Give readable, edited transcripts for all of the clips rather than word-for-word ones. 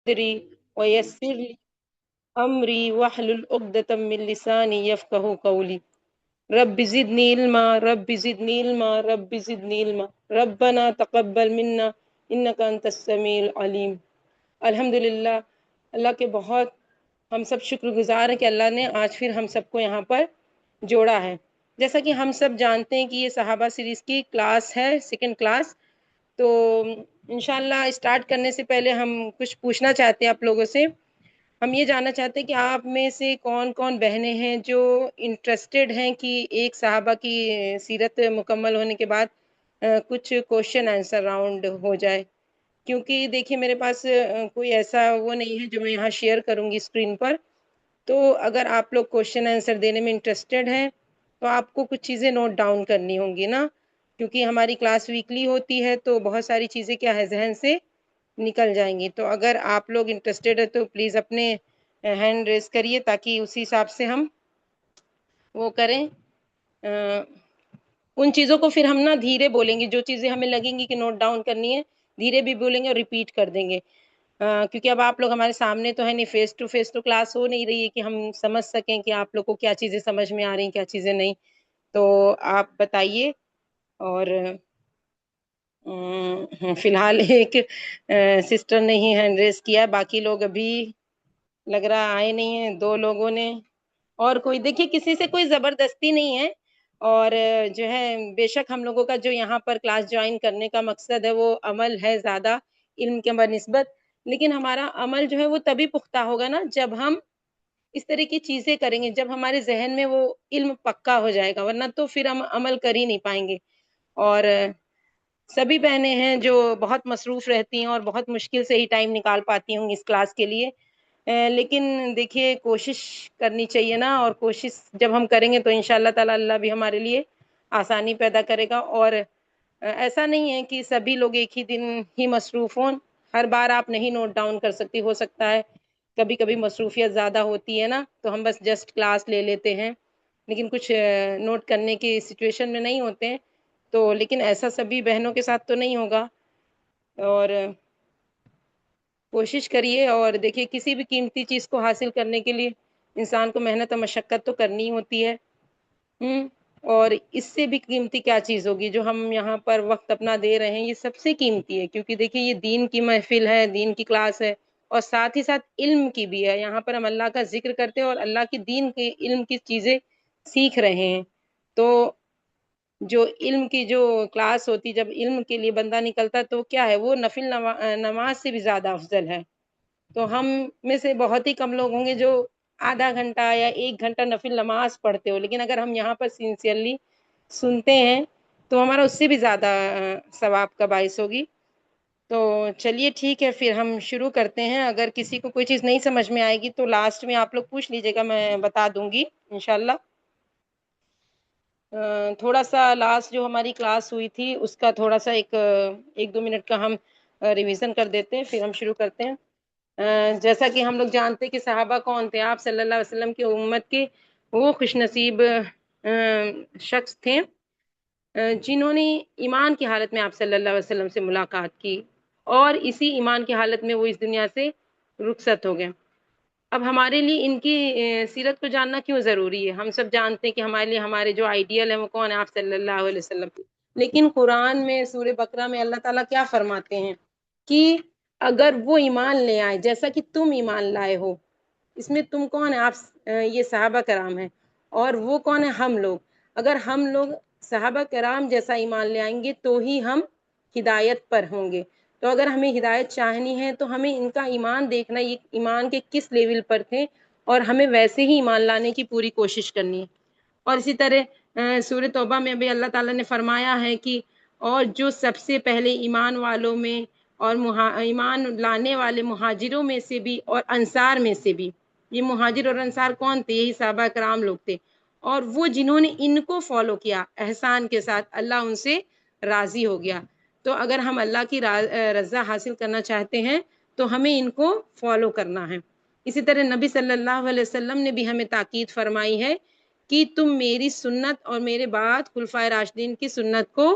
صدری ويسر لي أمري واحلل عقدة من لساني يفقهوا قولي رب زدني علما رب زدني علما رب زدني علما ربنا تقبل منا إنك أنت السميع العليم۔ الحمدللہ، اللہ کے بہت ہم سب شکر گزار ہیں کہ اللہ نے آج پھر ہم سب کو یہاں پر جوڑا ہے۔ جیسا کہ ہم سب جانتے ہیں کہ یہ صحابہ سیریز کی کلاس ہے، سیکنڈ کلاس۔ تو انشاءاللہ اسٹارٹ کرنے سے پہلے ہم کچھ پوچھنا چاہتے ہیں آپ لوگوں سے۔ ہم یہ جاننا چاہتے ہیں کہ آپ میں سے کون کون بہنیں ہیں جو انٹرسٹڈ ہیں کہ ایک صحابہ کی سیرت مکمل ہونے کے بعد کچھ کوشچن آنسر راؤنڈ ہو جائے، کیونکہ دیکھیے میرے پاس کوئی ایسا وہ نہیں ہے جو میں یہاں شیئر کروں گی اسکرین پر۔ تو اگر آپ لوگ کوشچن آنسر دینے میں انٹرسٹڈ ہیں تو آپ کو کچھ چیزیں نوٹ ڈاؤن کرنی ہوں گی نا، کیونکہ ہماری کلاس ویکلی ہوتی ہے تو بہت ساری چیزیں کیا ہے ذہن سے نکل جائیں گی۔ تو اگر آپ لوگ انٹرسٹڈ ہے تو پلیز اپنے ہینڈ ریز کریے تاکہ اسی حساب سے ہم وہ کریں۔ ان چیزوں کو پھر ہم نا دھیرے بولیں گے، جو چیزیں ہمیں لگیں گی کہ نوٹ ڈاؤن کرنی ہے دھیرے بھی بولیں گے اور ریپیٹ کر دیں گے، کیونکہ اب آپ لوگ ہمارے سامنے تو ہے نہیں، فیس ٹو فیس تو کلاس ہو نہیں رہی ہے کہ ہم سمجھ سکیں کہ آپ لوگ کو کیا چیزیں سمجھ میں آ رہی ہیں کیا چیزیں نہیں۔ تو آپ بتائیے۔ اور فی الحال ایک سسٹر نے ہی ہینڈ ریز کیا، باقی لوگ ابھی لگ رہا آئے نہیں ہیں، دو لوگوں نے۔ اور کوئی دیکھیے کسی سے کوئی زبردستی نہیں ہے، اور جو ہے بے شک ہم لوگوں کا جو یہاں پر کلاس جوائن کرنے کا مقصد ہے وہ عمل ہے زیادہ علم کے بنسبت، لیکن ہمارا عمل جو ہے وہ تبھی پختہ ہوگا نا جب ہم اس طرح کی چیزیں کریں گے، جب ہمارے ذہن میں وہ علم پکا ہو جائے گا، ورنہ تو پھر ہم عمل کر ہی نہیں پائیں گے۔ اور سبھی بہنیں ہیں جو بہت مصروف رہتی ہیں اور بہت مشکل سے ہی ٹائم نکال پاتی ہوں اس کلاس کے لیے، لیکن دیکھیے کوشش کرنی چاہیے نا، اور کوشش جب ہم کریں گے تو انشاءاللہ تعالی اللہ بھی ہمارے لیے آسانی پیدا کرے گا۔ اور ایسا نہیں ہے کہ سبھی لوگ ایک ہی دن ہی مصروف ہوں، ہر بار آپ نہیں نوٹ ڈاؤن کر سکتی، ہو سکتا ہے کبھی کبھی مصروفیت زیادہ ہوتی ہے نا تو ہم بس جسٹ کلاس لے لیتے ہیں، لیکن کچھ نوٹ کرنے کی سچویشن میں نہیں ہوتے ہیں، تو لیکن ایسا سبھی بہنوں کے ساتھ تو نہیں ہوگا۔ اور کوشش کریے، اور دیکھیے کسی بھی قیمتی چیز کو حاصل کرنے کے لیے انسان کو محنت اور مشقت تو کرنی ہوتی ہے۔ اور اس سے بھی قیمتی کیا چیز ہوگی جو ہم یہاں پر وقت اپنا دے رہے ہیں، یہ سب سے قیمتی ہے، کیونکہ دیکھیے یہ دین کی محفل ہے، دین کی کلاس ہے، اور ساتھ ہی ساتھ علم کی بھی ہے۔ یہاں پر ہم اللہ کا ذکر کرتے ہیں اور اللہ کی دین کے علم کی چیزیں سیکھ رہے ہیں۔ تو جو علم کی جو کلاس ہوتی، جب علم کے لیے بندہ نکلتا تو کیا ہے وہ نفل نماز سے بھی زیادہ افضل ہے۔ تو ہم میں سے بہت ہی کم لوگ ہوں گے جو آدھا گھنٹہ یا 1 گھنٹہ نفل نماز پڑھتے ہو، لیکن اگر ہم یہاں پر سنسیئرلی سنتے ہیں تو ہمارا اس سے بھی زیادہ ثواب کا باعث ہوگی۔ تو چلیے ٹھیک ہے، پھر ہم شروع کرتے ہیں۔ اگر کسی کو کوئی چیز نہیں سمجھ میں آئے گی تو لاسٹ میں آپ لوگ پوچھ لیجیے گا، میں بتا دوں گی انشاءاللہ۔ تھوڑا سا لاسٹ جو ہماری کلاس ہوئی تھی اس کا تھوڑا سا 1-2 منٹ کا ہم ریویژن کر دیتے ہیں، پھر ہم شروع کرتے ہیں۔ جیسا کہ ہم لوگ جانتے کہ صحابہ کون تھے، آپ صلی اللہ علیہ وسلم کی امت کے وہ خوش نصیب شخص تھے جنہوں نے ایمان کی حالت میں آپ صلی اللہ علیہ وسلم سے ملاقات کی، اور اسی ایمان کی حالت میں وہ اس دنیا سے رخصت ہو گئے۔ اب ہمارے لیے ان کی سیرت کو جاننا کیوں ضروری ہے؟ ہم سب جانتے ہیں کہ ہمارے لیے ہمارے جو آئیڈیل ہیں وہ کون ہے؟ آپ صلی اللہ علیہ وسلم۔ لیکن قرآن میں سورہ بقرہ میں اللہ تعالیٰ کیا فرماتے ہیں کہ اگر وہ ایمان لے آئے جیسا کہ تم ایمان لائے ہو، اس میں تم کون ہے؟ آپ یہ صحابہ کرام ہیں، اور وہ کون ہے؟ ہم لوگ۔ اگر ہم لوگ صحابہ کرام جیسا ایمان لے آئیں گے تو ہی ہم ہدایت پر ہوں گے۔ تو اگر ہمیں ہدایت چاہنی ہے تو ہمیں ان کا ایمان دیکھنا، یہ ایمان کے کس لیول پر تھے، اور ہمیں ویسے ہی ایمان لانے کی پوری کوشش کرنی ہے۔ اور اسی طرح سورہ توبہ میں بھی اللہ تعالیٰ نے فرمایا ہے کہ اور جو سب سے پہلے ایمان والوں میں اور ایمان لانے والے مہاجروں میں سے بھی اور انصار میں سے بھی، یہ مہاجر اور انصار کون تھے؟ یہی صحابہ کرام لوگ تھے، اور وہ جنہوں نے ان کو فالو کیا احسان کے ساتھ، اللہ ان سے راضی ہو گیا۔ تو اگر ہم اللہ کی رضا حاصل کرنا چاہتے ہیں تو ہمیں ان کو فالو کرنا ہے۔ اسی طرح نبی صلی اللہ علیہ وسلم نے بھی ہمیں تاکید فرمائی ہے کہ تم میری سنت اور میرے بعد خلفائے راشدین کی سنت کو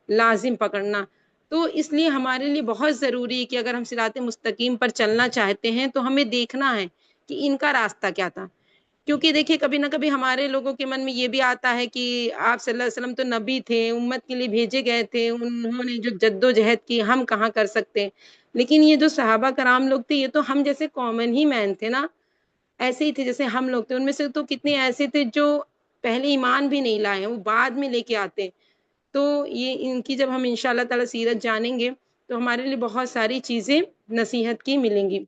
لازم پکڑنا۔ تو اس لیے ہمارے لیے بہت ضروری ہے کہ اگر ہم صراط مستقیم پر چلنا چاہتے ہیں تو ہمیں دیکھنا ہے کہ ان کا راستہ کیا تھا. کیونکہ دیکھیے کبھی نہ کبھی ہمارے لوگوں کے من میں یہ بھی آتا ہے کہ آپ صلی اللہ علیہ وسلم تو نبی تھے، امت کے لیے بھیجے گئے تھے، انہوں نے جو جد و جہد کی ہم کہاں کر سکتے. لیکن یہ جو صحابہ کرام لوگ تھے یہ تو ہم جیسے کامن ہی مین تھے نا، ایسے ہی تھے جیسے ہم لوگ تھے. ان میں سے تو کتنے ایسے تھے جو پہلے ایمان بھی نہیں لائے ہیں، وہ بعد میں لے کے آتے. تو یہ ان کی جب ہم انشاءاللہ تعالی سیرت جانیں گے تو ہمارے لیے بہت ساری چیزیں نصیحت کی ملیں گی.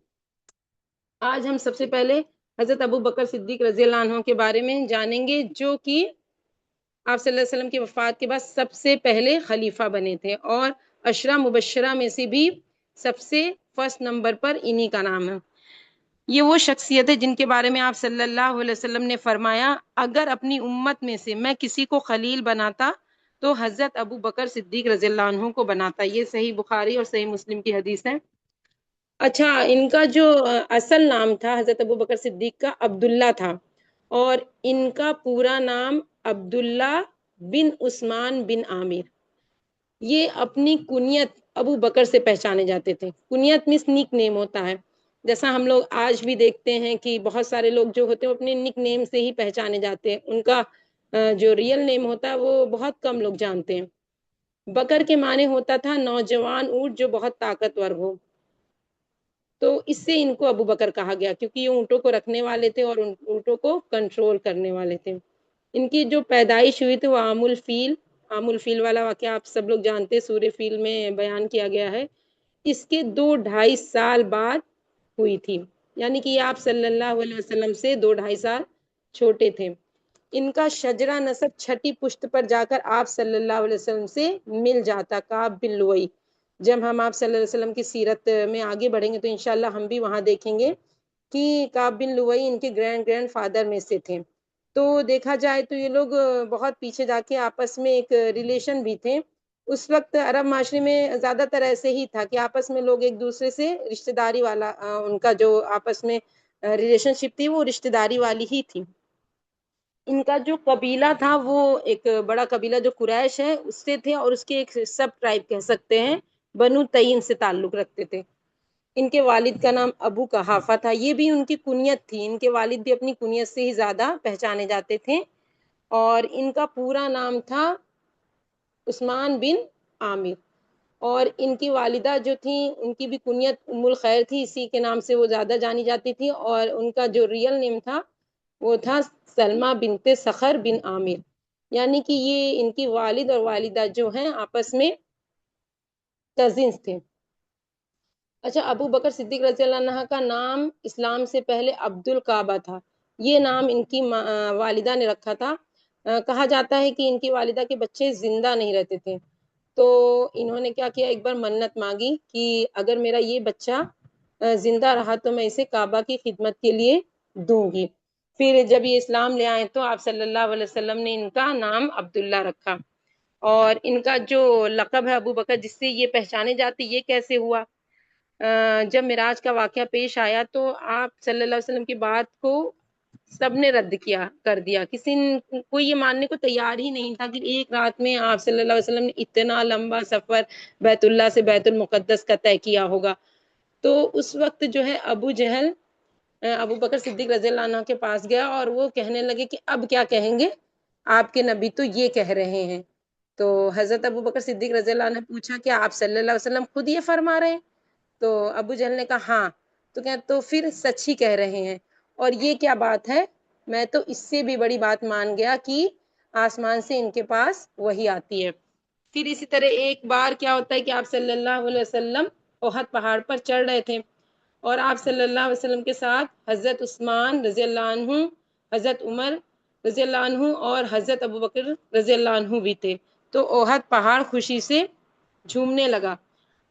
آج ہم سب سے پہلے حضرت ابو بکر صدیق رضی اللہ عنہ کے بارے میں جانیں گے، جو کہ آپ صلی اللہ علیہ وسلم کی وفات کے بعد سب سے پہلے خلیفہ بنے تھے، اور عشرہ مبشرہ میں سے بھی سب سے فرسٹ نمبر پر انہی کا نام ہے. یہ وہ شخصیت ہے جن کے بارے میں آپ صلی اللہ علیہ وسلم نے فرمایا اگر اپنی امت میں سے میں کسی کو خلیل بناتا تو حضرت ابو بکر صدیق رضی اللہ عنہ کو بناتا. یہ صحیح بخاری اور صحیح مسلم کی حدیث ہے. اچھا، ان کا جو اصل نام تھا حضرت ابو بکر صدیق کا عبداللہ تھا، اور ان کا پورا نام عبداللہ بن عثمان بن عامر. یہ اپنی کنیت ابو بکر سے پہچانے جاتے تھے. کنیت مس نک نیم ہوتا ہے. جیسا ہم لوگ آج بھی دیکھتے ہیں کہ بہت سارے لوگ جو ہوتے ہیں اپنے نک نیم سے ہی پہچانے جاتے ہیں، ان کا جو ریئل نیم ہوتا ہے وہ بہت کم لوگ جانتے ہیں. بکر کے معنی ہوتا تھا نوجوان اونٹ جو بہت طاقتور ہو، تو اس سے ان کو ابو بکر کہا گیا کیونکہ یہ اونٹوں کو رکھنے والے تھے اور اونٹوں کو کنٹرول کرنے والے تھے. ان کی جو پیدائش ہوئی تھی وہ عام الفیل والا واقعہ آپ سب لوگ جانتے، سورہ فیل میں بیان کیا گیا ہے. اس کے 2-2.5 سال بعد ہوئی تھی، یعنی کہ یہ آپ صلی اللہ علیہ وسلم سے 2-2.5 سال چھوٹے تھے. ان کا شجرہ نسب چھٹی پشت پر جا کر آپ صلی اللہ علیہ وسلم سے مل جاتا. کعب بن لؤی. جب ہم آپ صلی اللہ علیہ وسلم کی سیرت میں آگے بڑھیں گے تو انشاءاللہ ہم بھی وہاں دیکھیں گے کہ کعب بن لؤی ان کے گرینڈ فادر میں سے تھے. تو دیکھا جائے تو یہ لوگ بہت پیچھے جا کے آپس میں ایک ریلیشن بھی تھے. اس وقت عرب معاشرے میں زیادہ تر ایسے ہی تھا کہ آپس میں لوگ ایک دوسرے سے رشتہ داری والا، ان کا جو آپس میں ریلیشن شپ تھی وہ رشتہ داری والی ہی تھی. ان کا جو قبیلہ تھا وہ ایک بڑا قبیلہ جو قریش ہے اس سے تھے، اور اس کے ایک سب ٹرائب کہہ سکتے ہیں بنو تیم سے تعلق رکھتے تھے. ان کے والد کا نام ابو قحافہ تھا. یہ بھی ان کی کنیت تھی. ان کے والد بھی اپنی کنیت سے ہی زیادہ پہچانے جاتے تھے، اور ان کا پورا نام تھا عثمان بن عامر. اور ان کی والدہ جو تھیں ان کی بھی کنیت ام الخیر تھی، اسی کے نام سے وہ زیادہ جانی جاتی تھی. اور ان کا جو ریئل نیم تھا وہ تھا سلمہ بنت صخر بن عامر. یعنی کہ یہ ان کی والد اور والدہ جو ہیں آپس میں کزنس تھے. اچھا، ابو بکر صدیق رضی اللہ عنہ کا نام اسلام سے پہلے عبد الکعبہ تھا. یہ نام ان کی والدہ نے رکھا تھا. کہا جاتا ہے کہ ان کی والدہ کے بچے زندہ نہیں رہتے تھے، تو انہوں نے کیا کیا، ایک بار منت مانگی کہ اگر میرا یہ بچہ زندہ رہا تو میں اسے کعبہ کی خدمت کے لیے دوں گی. پھر جب یہ اسلام لے آئے تو آپ صلی اللہ علیہ وسلم نے ان کا نام عبداللہ رکھا. اور ان کا جو لقب ہے ابو بکر جس سے یہ پہچانے جاتے، یہ کیسے ہوا؟ جب معراج کا واقعہ پیش آیا تو آپ صلی اللہ علیہ وسلم کی بات کو سب نے رد کر دیا. کسی کو یہ ماننے کو تیار ہی نہیں تھا کہ ایک رات میں آپ صلی اللہ علیہ وسلم نے اتنا لمبا سفر بیت اللہ سے بیت المقدس کا طے کیا ہوگا. تو اس وقت جو ہے ابو جہل ابو بکر صدیق رضی اللہ عنہ کے پاس گیا اور وہ کہنے لگے کہ اب کیا کہیں گے، آپ کے نبی تو یہ کہہ رہے ہیں. تو حضرت ابو بکر صدیق رضی اللہ عنہ نے پوچھا کہ آپ صلی اللہ علیہ وسلم خود یہ فرما رہے ہیں؟ تو ابو جہل نے کہا ہاں. تو پھر سچ ہی کہہ رہے ہیں. اور یہ کیا بات ہے، میں تو اس سے بھی بڑی بات مان گیا کہ آسمان سے ان کے پاس وحی آتی ہے. پھر اسی طرح ایک بار کیا ہوتا ہے کہ آپ صلی اللہ علیہ وسلم احد پہاڑ پر چڑھ رہے تھے، اور آپ صلی اللہ علیہ وسلم کے ساتھ حضرت عثمان رضی اللہ عنہ، حضرت عمر رضی اللہ عنہ اور حضرت ابوبکر رضی اللہ عنہ بھی تھے. تو احد پہاڑ خوشی سے جھومنے لگا.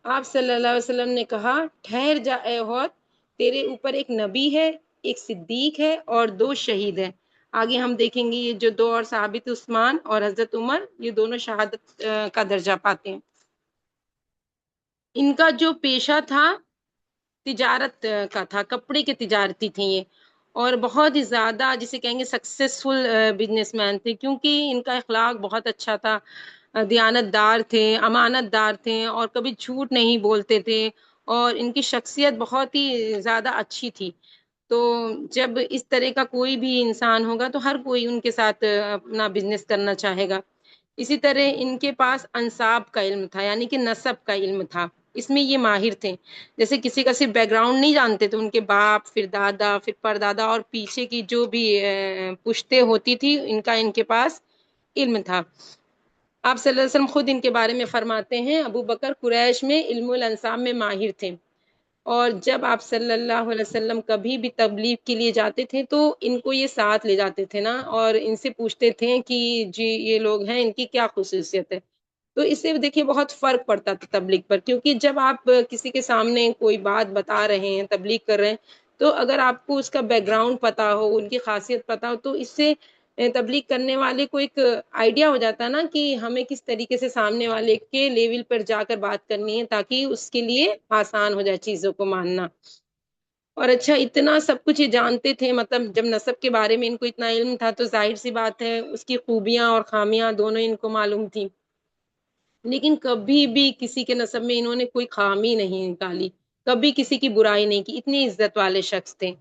آپ صلی اللہ علیہ وسلم نے کہا ٹھہر جا اے احد، تیرے اوپر ایک نبی ہے، ایک صدیق ہے اور 2 شہید ہیں. آگے ہم دیکھیں گے یہ جو 2 اور صحابی تھے عثمان اور حضرت عمر، یہ دونوں شہادت کا درجہ پاتے ہیں. ان کا جو پیشہ تھا تجارت کا تھا، کپڑے کے تجارتی تھے یہ، اور بہت ہی زیادہ جسے کہیں گے سکسیسفل بزنس مین تھے، کیونکہ ان کا اخلاق بہت اچھا تھا. دیانت دار تھے، امانت دار تھے اور کبھی جھوٹ نہیں بولتے تھے، اور ان کی شخصیت بہت ہی زیادہ اچھی تھی۔ تو جب اس طرح کا کوئی بھی انسان ہوگا تو ہر کوئی ان کے ساتھ اپنا بزنس کرنا چاہے گا۔ اسی طرح ان کے پاس انساب کا علم تھا، یعنی کہ نسب کا علم تھا، اس میں یہ ماہر تھے۔ جیسے کسی کا صرف بیک گراؤنڈ نہیں جانتے تھے، ان کے باپ، پھر دادا، پھر پردادا اور پیچھے کی جو بھی پشتیں ہوتی تھی ان کے پاس علم تھا۔ آپ صلی اللہ علیہ وسلم خود ان کے بارے میں فرماتے ہیں، ابو بکر قریش میں علم الانساب میں ماہر تھے، اور جب آپ صلی اللہ علیہ وسلم کبھی بھی تبلیغ کے لیے جاتے تھے تو ان کو یہ ساتھ لے جاتے تھے نا، اور ان سے پوچھتے تھے کہ جی یہ لوگ ہیں، ان کی کیا خصوصیت ہے۔ تو اس سے دیکھیے بہت فرق پڑتا تھا تبلیغ پر، کیونکہ جب آپ کسی کے سامنے کوئی بات بتا رہے ہیں، تبلیغ کر رہے ہیں، تو اگر آپ کو اس کا بیک گراؤنڈ پتا ہو، ان کی خاصیت پتا ہو، تو اس سے تبلیغ کرنے والے کو ایک آئیڈیا ہو جاتا ہے نا کہ ہمیں کس طریقے سے سامنے والے کے لیول پر جا کر بات کرنی ہے، تاکہ اس کے لیے آسان ہو جائے چیزوں کو ماننا۔ اور اچھا اتنا سب کچھ یہ جانتے تھے، مطلب جب نسب کے بارے میں ان کو اتنا علم تھا تو ظاہر سی بات ہے اس کی خوبیاں اور خامیاں دونوں ان کو معلوم تھی، لیکن کبھی بھی کسی کے نسب میں انہوں نے کوئی خامی نہیں نکالی، کبھی کسی کی برائی نہیں کی، اتنی عزت والے شخص تھے۔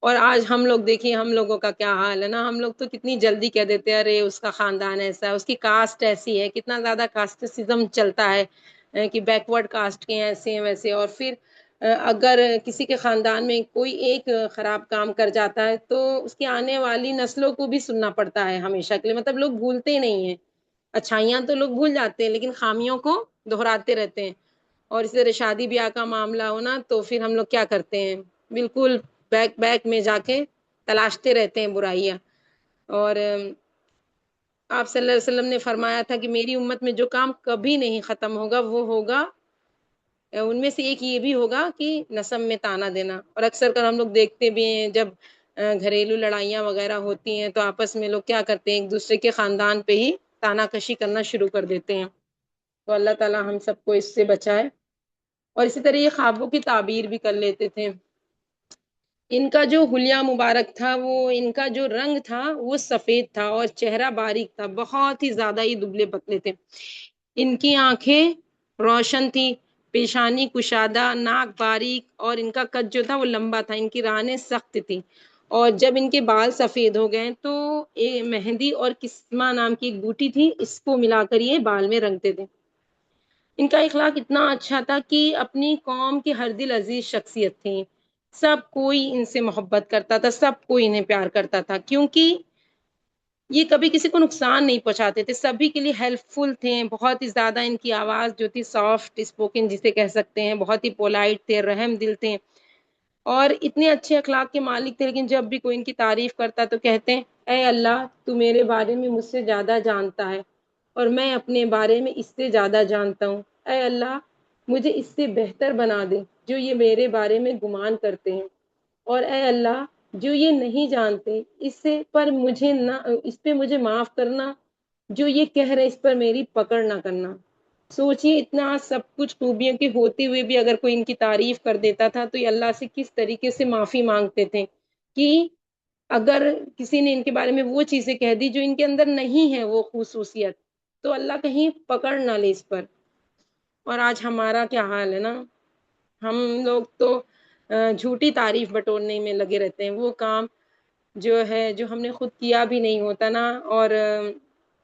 اور آج ہم لوگ دیکھیں ہم لوگوں کا کیا حال ہے نا، ہم لوگ تو کتنی جلدی کہہ دیتے ہیں ارے اس کا خاندان ایسا ہے، اس کی کاسٹ ایسی ہے، کتنا زیادہ کاسٹسزم چلتا ہے کہ بیکورڈ کاسٹ کے ایسے ہیں ویسے، اور پھر اگر کسی کے خاندان میں کوئی ایک خراب کام کر جاتا ہے تو اس کی آنے والی نسلوں کو بھی سننا پڑتا ہے ہمیشہ کے لیے، مطلب لوگ بھولتے نہیں ہیں، اچھائیاں تو لوگ بھول جاتے ہیں لیکن خامیوں کو دہراتے رہتے ہیں۔ اور اس طرح شادی بیاہ کا معاملہ ہونا تو پھر ہم لوگ کیا کرتے ہیں، بالکل بیک بیک میں جا کے تلاشتے رہتے ہیں برائیاں۔ اور آپ صلی اللہ علیہ وسلم نے فرمایا تھا کہ میری امت میں جو کام کبھی نہیں ختم ہوگا وہ ہوگا، ان میں سے ایک یہ بھی ہوگا کہ نسب میں تانا دینا۔ اور اکثر کر ہم لوگ دیکھتے بھی ہیں جب گھریلو لڑائیاں وغیرہ ہوتی ہیں تو آپس میں لوگ کیا کرتے ہیں، ایک دوسرے کے خاندان پہ ہی تانا کشی کرنا شروع کر دیتے ہیں۔ تو اللہ تعالی ہم سب کو اس سے بچائے۔ اور اسی طرح یہ خوابوں کی تعبیر بھی کر لیتے تھے۔ ان کا جو حلیہ مبارک تھا، وہ ان کا جو رنگ تھا وہ سفید تھا، اور چہرہ باریک تھا، بہت ہی زیادہ ہی دبلے پتلے تھے۔ ان کی آنکھیں روشن تھی، پیشانی کشادہ، ناک باریک، اور ان کا قد جو تھا وہ لمبا تھا، ان کی رانیں سخت تھی، اور جب ان کے بال سفید ہو گئے تو مہندی اور کسمہ نام کی ایک بوٹی تھی، اس کو ملا کر یہ بال میں رنگتے تھے۔ ان کا اخلاق اتنا اچھا تھا کہ اپنی قوم کی ہر دل عزیز شخصیت تھی، سب کوئی ان سے محبت کرتا تھا، سب کوئی انہیں پیار کرتا تھا، کیونکہ یہ کبھی کسی کو نقصان نہیں پہنچاتے تھے، سبھی کے لیے ہیلپ فل تھے، بہت ہی زیادہ ان کی آواز جو تھی سافٹ اسپوکن جسے کہہ سکتے ہیں، بہت ہی پولائٹ تھے، رحم دل تھے، اور اتنے اچھے اخلاق کے مالک تھے، لیکن جب بھی کوئی ان کی تعریف کرتا تو کہتے ہیں اے اللہ تو میرے بارے میں مجھ سے زیادہ جانتا ہے، اور میں اپنے بارے میں اس سے زیادہ جانتا ہوں، اے اللہ مجھے اس سے بہتر بنا دے جو یہ میرے بارے میں گمان کرتے ہیں، اور اے اللہ جو یہ نہیں جانتے اس پہ مجھے معاف کرنا، جو یہ کہہ رہے اس پر میری پکڑ نہ کرنا۔ سوچئے اتنا سب کچھ خوبیوں کے ہوتے ہوئے بھی اگر کوئی ان کی تعریف کر دیتا تھا تو یہ اللہ سے کس طریقے سے معافی مانگتے تھے کہ اگر کسی نے ان کے بارے میں وہ چیزیں کہہ دی جو ان کے اندر نہیں ہے، وہ خصوصیت، تو اللہ کہیں پکڑ نہ لے اس پر۔ اور آج ہمارا کیا حال ہے نا، ہم لوگ تو جھوٹی تعریف بٹورنے میں لگے رہتے ہیں، وہ کام جو ہے جو ہم نے خود کیا بھی نہیں ہوتا نا، اور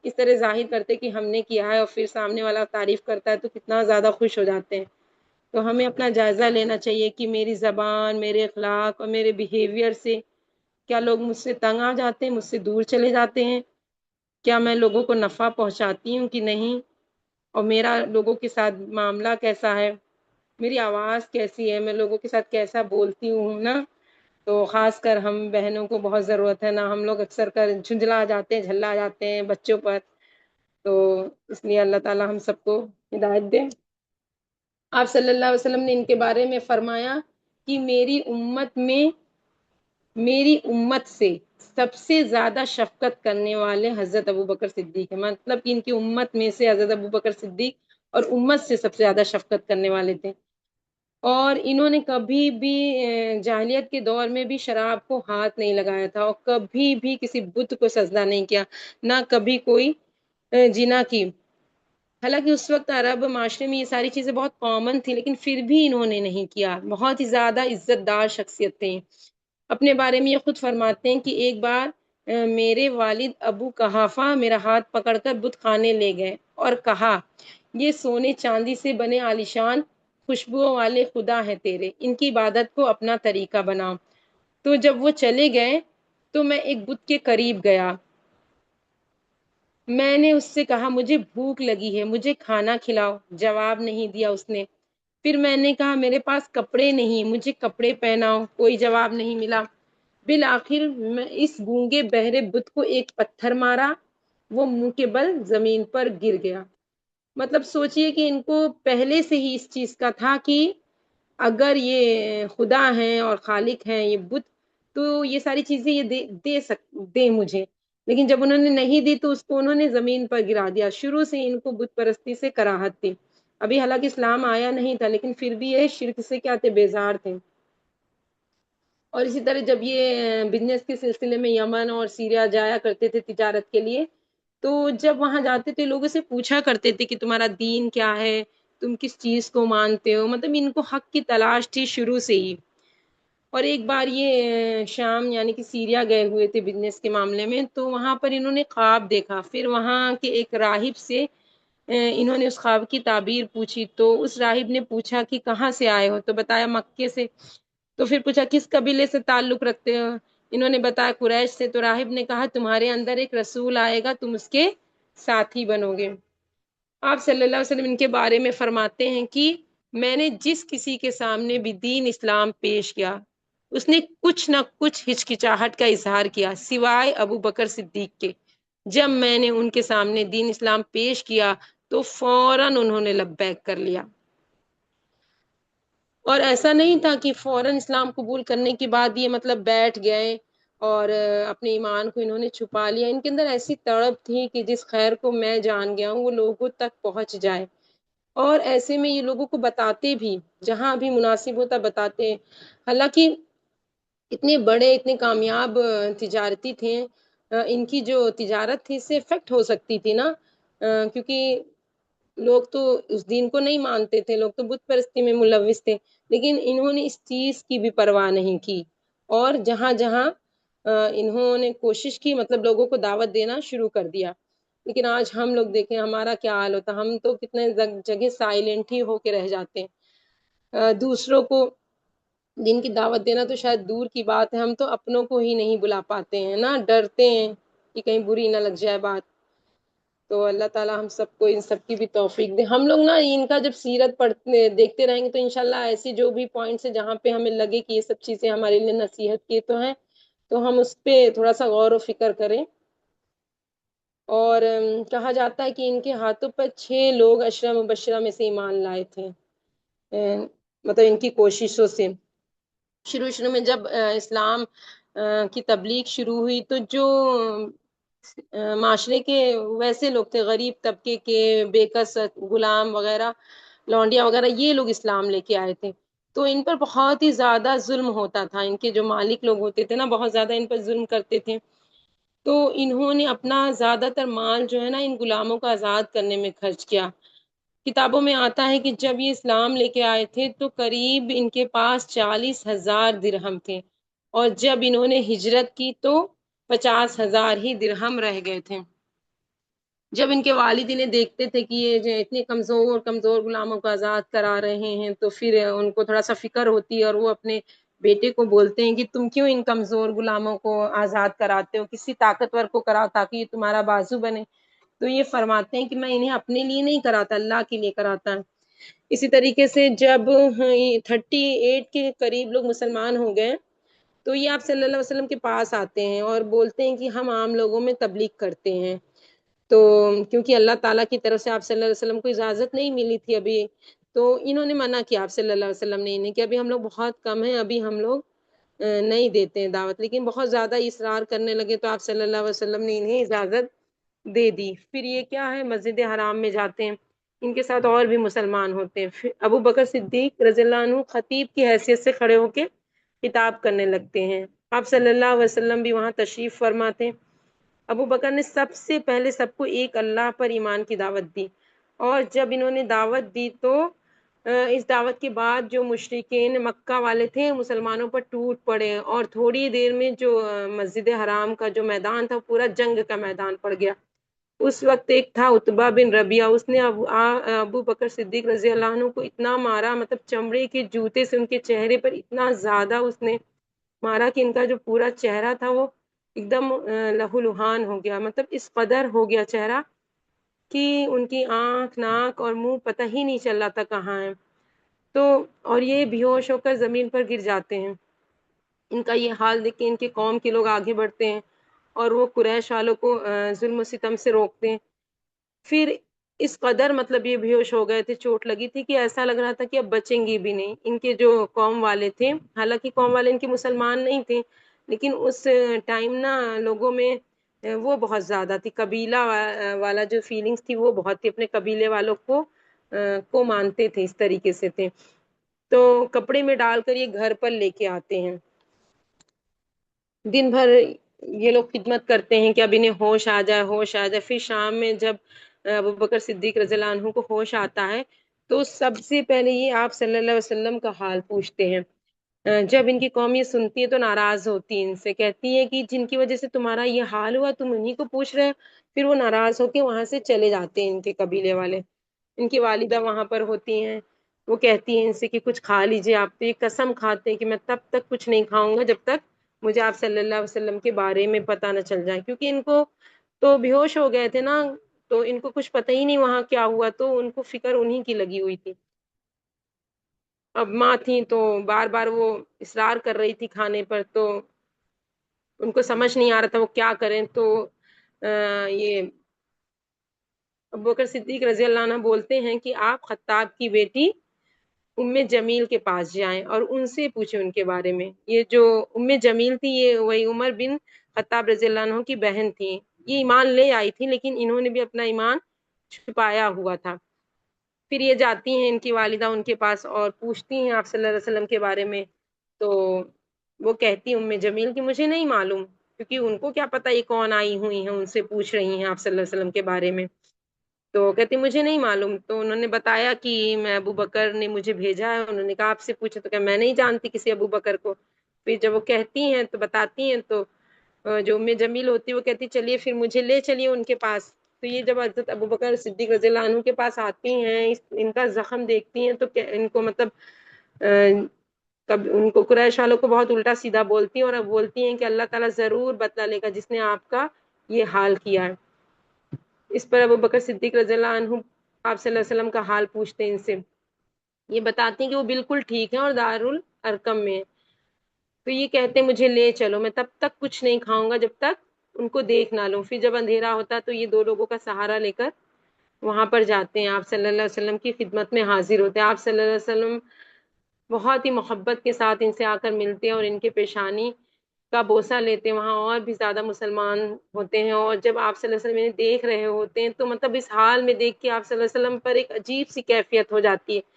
اس طرح ظاہر کرتے کہ ہم نے کیا ہے، اور پھر سامنے والا تعریف کرتا ہے تو کتنا زیادہ خوش ہو جاتے ہیں۔ تو ہمیں اپنا جائزہ لینا چاہیے کہ میری زبان، میرے اخلاق اور میرے بیہیویئر سے کیا لوگ مجھ سے تنگ آ جاتے ہیں، مجھ سے دور چلے جاتے ہیں، کیا میں لوگوں کو نفع پہنچاتی ہوں کہ نہیں، اور میرا لوگوں کے ساتھ معاملہ کیسا ہے، میری آواز کیسی ہے، میں لوگوں کے ساتھ کیسا بولتی ہوں نا۔ تو خاص کر ہم بہنوں کو بہت ضرورت ہے نا، ہم لوگ اکثر کر جھنجھلا جاتے ہیں، جھلا جاتے ہیں بچوں پر، تو اس لیے اللہ تعالی ہم سب کو ہدایت دے۔ آپ صلی اللہ علیہ وسلم نے ان کے بارے میں فرمایا کہ میری امت سے سب سے زیادہ شفقت کرنے والے حضرت ابوبکر صدیق ہیں، مطلب کہ ان کی امت میں سے حضرت ابوبکر صدیق اور امت سے سب سے زیادہ شفقت کرنے والے تھے، اور انہوں نے کبھی بھی جاہلیت کے دور میں بھی شراب کو ہاتھ نہیں لگایا تھا، اور کبھی بھی کسی بت کو سجدہ نہیں کیا، نہ کبھی کوئی جنا کی، حالانکہ اس وقت عرب معاشرے میں یہ ساری چیزیں بہت کامن تھی، لیکن پھر بھی انہوں نے نہیں کیا. بہت ہی زیادہ عزت دار شخصیت تھے. اپنے بارے میں یہ خود فرماتے ہیں کہ ایک بار میرے والد ابو قحافہ میرا ہاتھ پکڑ کر بت خانے لے گئے اور کہا یہ سونے چاندی سے بنے عالیشان خوشبوؤں والے خدا ہیں تیرے، ان کی عبادت کو اپنا طریقہ بنا. تو جب وہ چلے گئے تو میں ایک بت کے قریب گیا. میں نے اس سے کہا مجھے بھوک لگی ہے، مجھے کھانا کھلاؤ. جواب نہیں دیا اس نے. پھر میں نے کہا میرے پاس کپڑے نہیں، مجھے کپڑے پہناؤ. کوئی جواب نہیں ملا. بالآخر میں اس گونگے بہرے بت کو ایک پتھر مارا، وہ منہ کے بل زمین پر گر گیا. مطلب سوچئے کہ ان کو پہلے سے ہی اس چیز کا تھا کہ اگر یہ خدا ہیں اور خالق ہیں یہ بت، تو یہ ساری چیزیں یہ دے مجھے. لیکن جب انہوں نے نہیں دی تو اس کو انہوں نے زمین پر گرا دیا. شروع سے ان کو بت پرستی سے کراہت تھی. ابھی حالانکہ اسلام آیا نہیں تھا، لیکن پھر بھی یہ شرک سے کیا تھے، بیزار تھے. اور اسی طرح جب یہ بزنس کے سلسلے میں یمن اور سیریا جایا کرتے تھے تجارت کے لیے، تو جب وہاں جاتے تھے لوگوں سے پوچھا کرتے تھے کہ تمہارا دین کیا ہے، تم کس چیز کو مانتے ہو. مطلب ان کو حق کی تلاش تھی شروع سے ہی. اور ایک بار یہ شام یعنی کہ سیریا گئے ہوئے تھے بزنس کے معاملے میں، تو وہاں پر انہوں نے خواب دیکھا. پھر وہاں کے ایک راہب سے انہوں نے اس خواب کی تعبیر پوچھی. تو اس راہب نے پوچھا کہ کہاں سے آئے ہو، تو بتایا مکے سے. تو پھر پوچھا کس قبیلے سے تعلق رکھتے ہو، انہوں نے بتایا قریش سے. تو راہب نے کہا تمہارے اندر ایک رسول آئے گا، تم اس کے ساتھی بنو گے. آپ صلی اللہ علیہ وسلم ان کے بارے میں فرماتے ہیں کہ میں نے جس کسی کے سامنے بھی دین اسلام پیش کیا، اس نے کچھ نہ کچھ ہچکچاہٹ کا اظہار کیا سوائے ابو بکر صدیق کے. جب میں نے ان کے سامنے دین اسلام پیش کیا تو فوراً انہوں نے لبیک کر لیا. اور ایسا نہیں تھا کہ فوراً اسلام قبول کرنے کے بعد یہ مطلب بیٹھ گئے اور اپنے ایمان کو انہوں نے چھپا لیا. ان کے اندر ایسی تڑپ تھی کہ جس خیر کو میں جان گیا ہوں وہ لوگوں تک پہنچ جائے. اور ایسے میں یہ لوگوں کو بتاتے بھی، جہاں بھی مناسب ہوتا بتاتے ہیں. حالانکہ اتنے بڑے اتنے کامیاب تجارتی تھے، ان کی جو تجارت تھی اس سے افیکٹ ہو سکتی تھی نا، کیونکہ لوگ تو اس دین کو نہیں مانتے تھے، لوگ تو بت پرستی میں ملوث تھے. لیکن انہوں نے اس چیز کی بھی پرواہ نہیں کی، اور جہاں جہاں انہوں نے کوشش کی مطلب لوگوں کو دعوت دینا شروع کر دیا. لیکن آج ہم لوگ دیکھیں ہمارا کیا حال ہوتا، ہم تو کتنے جگہ سائلنٹ ہی ہو کے رہ جاتے ہیں. دوسروں کو دین کی دعوت دینا تو شاید دور کی بات ہے، ہم تو اپنوں کو ہی نہیں بلا پاتے ہیں نا، ڈرتے ہیں کہ کہیں بری نہ لگ جائے بات. تو اللہ تعالی ہم سب کو ان سب کی بھی توفیق دے. ہم لوگ نا ان کا جب سیرت پڑھتے دیکھتے رہیں گے تو انشاءاللہ ایسی جو بھی پوائنٹس ہیں جہاں پہ ہمیں لگے کہ یہ سب چیزیں ہمارے لیے نصیحت کی تو ہیں، تو ہم اس پہ تھوڑا سا غور و فکر کریں. اور کہا جاتا ہے کہ ان کے ہاتھوں پر 6 لوگ عشرہ مبشرہ میں سے ایمان لائے تھے، مطلب ان کی کوششوں سے. شروع میں جب اسلام کی تبلیغ شروع ہوئی تو جو معاشرے کے ویسے لوگ تھے، غریب طبقے کے، بے کس غلام وغیرہ، لونڈیاں وغیرہ، یہ لوگ اسلام لے کے آئے تھے. تو ان پر بہت ہی زیادہ ظلم ہوتا تھا. ان کے جو مالک لوگ ہوتے تھے نا بہت زیادہ ان پر ظلم کرتے تھے. تو انہوں نے اپنا زیادہ تر مال جو ہے نا ان غلاموں کو آزاد کرنے میں خرچ کیا. کتابوں میں آتا ہے کہ جب یہ اسلام لے کے آئے تھے تو قریب ان کے پاس 40,000 درہم تھے، اور جب انہوں نے ہجرت کی تو 50,000 ہی درہم رہ گئے تھے. جب ان کے والد انہیں دیکھتے تھے کہ یہ جو اتنے کمزور غلاموں کو آزاد کرا رہے ہیں تو پھر ان کو تھوڑا سا فکر ہوتی ہے، اور وہ اپنے بیٹے کو بولتے ہیں کہ تم کیوں ان کمزور غلاموں کو آزاد کراتے ہو، کسی طاقتور کو کراؤ تاکہ یہ تمہارا بازو بنے. تو یہ فرماتے ہیں کہ میں انہیں اپنے لیے نہیں کراتا، اللہ کے لیے کراتا. اسی طریقے سے جب 38 کے قریب لوگ مسلمان ہو گئے تو یہ آپ صلی اللہ علیہ وسلم کے پاس آتے ہیں اور بولتے ہیں کہ ہم عام لوگوں میں تبلیغ کرتے ہیں. تو کیونکہ اللہ تعالیٰ کی طرف سے آپ صلی اللہ علیہ وسلم کو اجازت نہیں ملی تھی ابھی، تو انہوں نے منع کیا آپ صلی اللہ علیہ وسلم نے انہیں کہ ابھی ہم لوگ بہت کم ہیں، ابھی ہم لوگ نہیں دیتے ہیں دعوت. لیکن بہت زیادہ اصرار کرنے لگے تو آپ صلی اللہ علیہ وسلم نے انہیں اجازت دے دی. پھر یہ کیا ہے، مسجد حرام میں جاتے ہیں، ان کے ساتھ اور بھی مسلمان ہوتے ہیں. پھر ابو بکر صدیق رضی اللہ عنہ خطیب کی حیثیت سے کھڑے ہو کے خطاب کرنے لگتے ہیں. آپ صلی اللہ علیہ وسلم بھی وہاں تشریف فرماتے ہیں. ابو بکر نے سب سے پہلے سب کو ایک اللہ پر ایمان کی دعوت دی. اور جب انہوں نے دعوت دی تو اس دعوت کے بعد جو مشرکین مکہ والے تھے مسلمانوں پر ٹوٹ پڑے، اور تھوڑی دیر میں جو مسجد حرام کا جو میدان تھا پورا جنگ کا میدان پڑ گیا۔ اس وقت ایک تھا عتبہ بن ربیعہ، اس نے ابو بکر صدیق رضی اللہ عنہ کو اتنا مارا، مطلب چمڑے کے جوتے سے ان کے چہرے پر اتنا زیادہ اس نے مارا کہ ان کا جو پورا چہرہ تھا وہ ایک دم لہو لہان ہو گیا، مطلب اس قدر ہو گیا چہرہ کہ ان کی آنکھ، ناک اور منہ پتہ ہی نہیں چل رہا تھا کہاں ہے۔ تو اور یہ بے ہوش ہو کر زمین پر گر جاتے ہیں۔ ان کا یہ حال دیکھ کے ان کے قوم کے لوگ آگے بڑھتے ہیں اور وہ قریش والوں کو ظلم و ستم سے روکتے ہیں۔ پھر اس قدر مطلب یہ بے ہوش ہو گئے تھے، چوٹ لگی تھی کہ ایسا لگ رہا تھا کہ اب بچیں گے بھی نہیں۔ ان کے جو قوم والے تھے، حالانکہ قوم والے ان کے مسلمان نہیں تھے، لیکن اس ٹائم نا لوگوں میں وہ بہت زیادہ تھی، قبیلہ والا جو فیلنگز تھی وہ بہت تھی، اپنے قبیلے والوں کو مانتے تھے، اس طریقے سے تھے۔ تو کپڑے میں ڈال کر یہ گھر پر لے کے آتے ہیں، دن بھر یہ لوگ خدمت کرتے ہیں کہ اب انہیں ہوش آ جائے، ہوش آ جائے۔ پھر شام میں جب ابو بکر صدیق رضی اللہ عنہ کو ہوش آتا ہے تو سب سے پہلے یہ آپ صلی اللہ علیہ وسلم کا حال پوچھتے ہیں۔ جب ان کی قوم یہ سنتی ہے تو ناراض ہوتی ہے، ان سے کہتی ہے کہ جن کی وجہ سے تمہارا یہ حال ہوا تم انہیں کو پوچھ رہے ہو۔ پھر وہ ناراض ہو کے وہاں سے چلے جاتے ہیں ان کے قبیلے والے۔ ان کی والدہ وہاں پر ہوتی ہیں، وہ کہتی ہیں ان سے کہ کچھ کھا لیجئے آپ، تو یہ قسم کھاتے ہیں کہ میں تب تک کچھ نہیں کھاؤں گا جب تک مجھے آپ صلی اللہ علیہ وسلم کے بارے میں پتہ نہ چل جائے، کیونکہ ان کو تو بے ہوش ہو گئے تھے نا، تو ان کو کچھ پتہ ہی نہیں وہاں کیا ہوا، تو ان کو فکر انہی کی لگی ہوئی تھی۔ اب ماں تھیں تو بار بار وہ اصرار کر رہی تھی کھانے پر، تو ان کو سمجھ نہیں آ رہا تھا وہ کیا کریں۔ تو یہ ابوبکر صدیق رضی اللہ عنہ بولتے ہیں کہ آپ خطاب کی بیٹی ام جمیل کے پاس جائیں اور ان سے پوچھیں ان کے بارے میں۔ یہ جو ام جمیل تھی یہ وہی عمر بن خطاب رضی اللہ عنہ کی بہن تھی، یہ ایمان لے آئی تھی لیکن انہوں نے بھی اپنا ایمان چھپایا ہوا تھا۔ پھر یہ جاتی ہیں ان کی والدہ ان کے پاس اور پوچھتی ہیں آپ صلی اللہ علیہ وسلم کے بارے میں، تو وہ کہتی ام جمیل کہ مجھے نہیں معلوم، کیونکہ ان کو کیا پتہ یہ کون آئی ہوئی ہیں ان سے پوچھ رہی ہیں آپ صلی اللہ علیہ وسلم کے بارے میں۔ تو کہتی مجھے نہیں معلوم، تو انہوں نے بتایا کہ میں ابو بکر نے مجھے بھیجا ہے، انہوں نے کہا آپ سے پوچھا، تو کہ میں نہیں جانتی کسی ابو بکر کو۔ پھر جب وہ کہتی ہیں تو بتاتی ہیں، تو جو ام جمیل ہوتی ہے وہ کہتی چلیے پھر مجھے لے چلیے ان کے پاس۔ تو یہ جب حضرت ابو بکر صدیق رضی اللہ عنہ کے پاس آتی ہیں، ان کا زخم دیکھتی ہیں تو ان کو مطلب ان کو قریش والوں کو بہت الٹا سیدھا بولتی ہیں، اور اب بولتی ہیں کہ اللہ تعالیٰ ضرور بدلہ لے گا جس نے آپ کا یہ حال کیا ہے۔ اس پر ابو بکر صدیق رضی اللہ عنہ آپ صلی اللہ علیہ وسلم کا حال پوچھتے ہیں ان سے، یہ بتاتے ہیں کہ وہ بالکل ٹھیک ہیں اور دارالارقم میں ہیں۔ تو یہ کہتے ہیں مجھے لے چلو، میں تب تک کچھ نہیں کھاؤں گا جب تک ان کو دیکھ نہ لوں۔ پھر جب اندھیرا ہوتا تو یہ دو لوگوں کا سہارا لے کر وہاں پر جاتے ہیں، آپ صلی اللہ علیہ وسلم کی خدمت میں حاضر ہوتے ہیں۔ آپ صلی اللہ علیہ وسلم بہت ہی محبت کے ساتھ ان سے آ کر ملتے ہیں اور ان کے پیشانی کا بوسہ لیتے ہیں۔ وہاں اور بھی زیادہ مسلمان ہوتے ہیں، اور جب آپ صلی اللہ علیہ وسلم انہیں دیکھ رہے ہوتے ہیں تو مطلب اس حال میں دیکھ کے آپ صلی اللہ علیہ وسلم پر ایک عجیب سی کیفیت ہو جاتی ہے،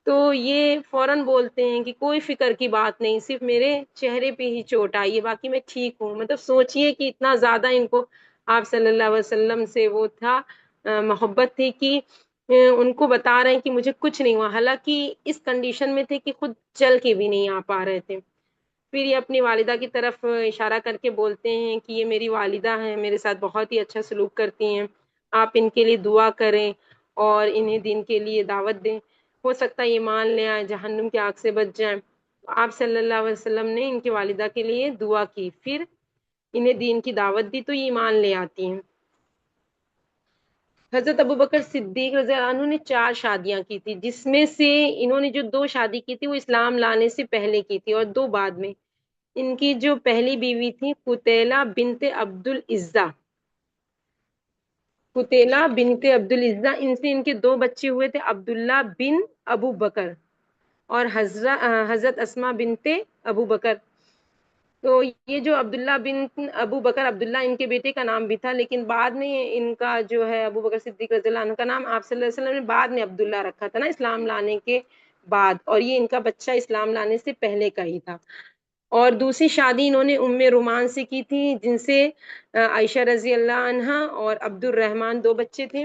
تو یہ فوراً بولتے ہیں کہ کوئی فکر کی بات نہیں، صرف میرے چہرے پہ ہی چوٹ آئی ہے، باقی میں ٹھیک ہوں۔ مطلب سوچئے کہ اتنا زیادہ ان کو آپ صلی اللہ علیہ وسلم سے وہ تھا محبت تھی کہ ان کو بتا رہے ہیں کہ مجھے کچھ نہیں ہوا، حالانکہ اس کنڈیشن میں تھے کہ خود چل کے بھی نہیں آ پا رہے تھے۔ پھر یہ اپنی والدہ کی طرف اشارہ کر کے بولتے ہیں کہ یہ میری والدہ ہیں، میرے ساتھ بہت ہی اچھا سلوک کرتی ہیں، آپ ان کے لیے دعا کریں اور انہیں دین کے لیے دعوت دیں، ہو سکتا ہے یہ مان لے آئیں، جہنم کی آگ سے بچ جائیں۔ آپ صلی اللہ علیہ وسلم نے ان کی والدہ کے لیے دعا کی، پھر انہیں دین کی دعوت دی تو یہ ایمان لے آتی ہیں۔ حضرت ابوبکر صدیق رضی اللہ عنہ نے 4 شادیاں کی تھی، جس میں سے انہوں نے جو 2 شادی کی تھی وہ اسلام لانے سے پہلے کی تھی اور 2 بعد میں۔ ان کی جو پہلی بیوی تھی قتیلہ بنت عبد العزہ، قتیلہ بنت عبد العزہ، ان سے ان کے 2 بچے ہوئے تھے، عبداللہ بن ابو بکر اور حضرت اسماء بنت ابو بکر۔ تو یہ جو عبداللہ بن ابو بکر، عبداللہ ان کے بیٹے کا نام بھی تھا، لیکن بعد میں ان کا جو ہے ابو بکر صدیق رضی اللہ عنہ کا نام آپ صلی اللہ علیہ وسلم نے بعد میں عبداللہ رکھا تھا نا اسلام لانے کے بعد، اور یہ ان کا بچہ اسلام لانے سے پہلے کا ہی تھا۔ اور دوسری شادی انہوں نے ام رومان سے کی تھی، جن سے عائشہ رضی اللہ عنہا اور عبد الرحمن 2 بچے تھے۔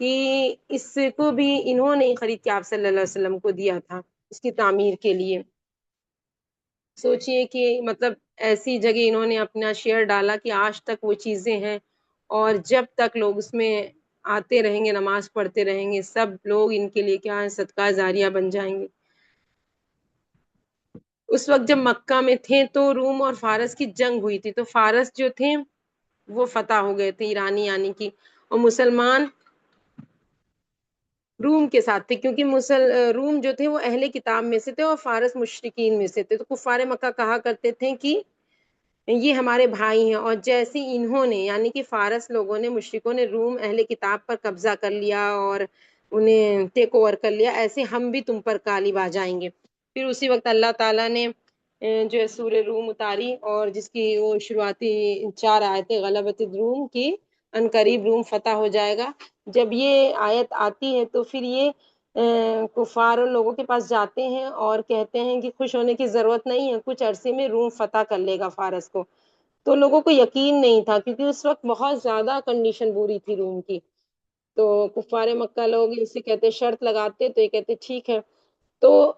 کہ اس کو بھی انہوں نے خرید کے آپ صلی اللہ علیہ وسلم کو دیا تھا اس کی تعمیر کے لیے. سوچئے کہ مطلب ایسی جگہ انہوں نے اپنا شیئر ڈالا کہ آج تک وہ چیزیں ہیں، اور جب تک لوگ اس میں آتے رہیں گے، نماز پڑھتے رہیں گے، سب لوگ ان کے لیے کیا ہے، صدقہ جاریہ بن جائیں گے. اس وقت جب مکہ میں تھے تو روم اور فارس کی جنگ ہوئی تھی، تو فارس جو تھے وہ فتح ہو گئے تھے، ایرانی یعنی کہ، اور مسلمان روم کے ساتھ تھے، کیونکہ روم جو تھے وہ اہل کتاب میں سے تھے اور فارس مشرکین میں سے تھے. تو کفار مکہ کہا کرتے تھے کہ یہ ہمارے بھائی ہیں، اور جیسے انہوں نے یعنی کہ فارس لوگوں نے، مشرکوں نے روم اہل کتاب پر قبضہ کر لیا اور انہیں ٹیک اوور کر لیا، ایسے ہم بھی تم پر غالب آ جائیں گے. پھر اسی وقت اللہ تعالیٰ نے جو ہے سورہ روم اتاری، اور جس کی وہ شروعاتی 4 آیتیں غلبت الروم کی، ان قریب روم فتح ہو جائے گا. جب یہ آیت آتی ہے تو پھر یہ کفار لوگوں کے پاس جاتے ہیں اور کہتے ہیں کہ خوش ہونے کی ضرورت نہیں ہے، کچھ عرصے میں روم فتح کر لے گا فارس کو. تو لوگوں کو یقین نہیں تھا، کیونکہ اس وقت بہت زیادہ کنڈیشن بری تھی روم کی. تو کفار مکہ لوگ ان سے کہتے شرط لگاتے، تو یہ کہتے ٹھیک ہے. تو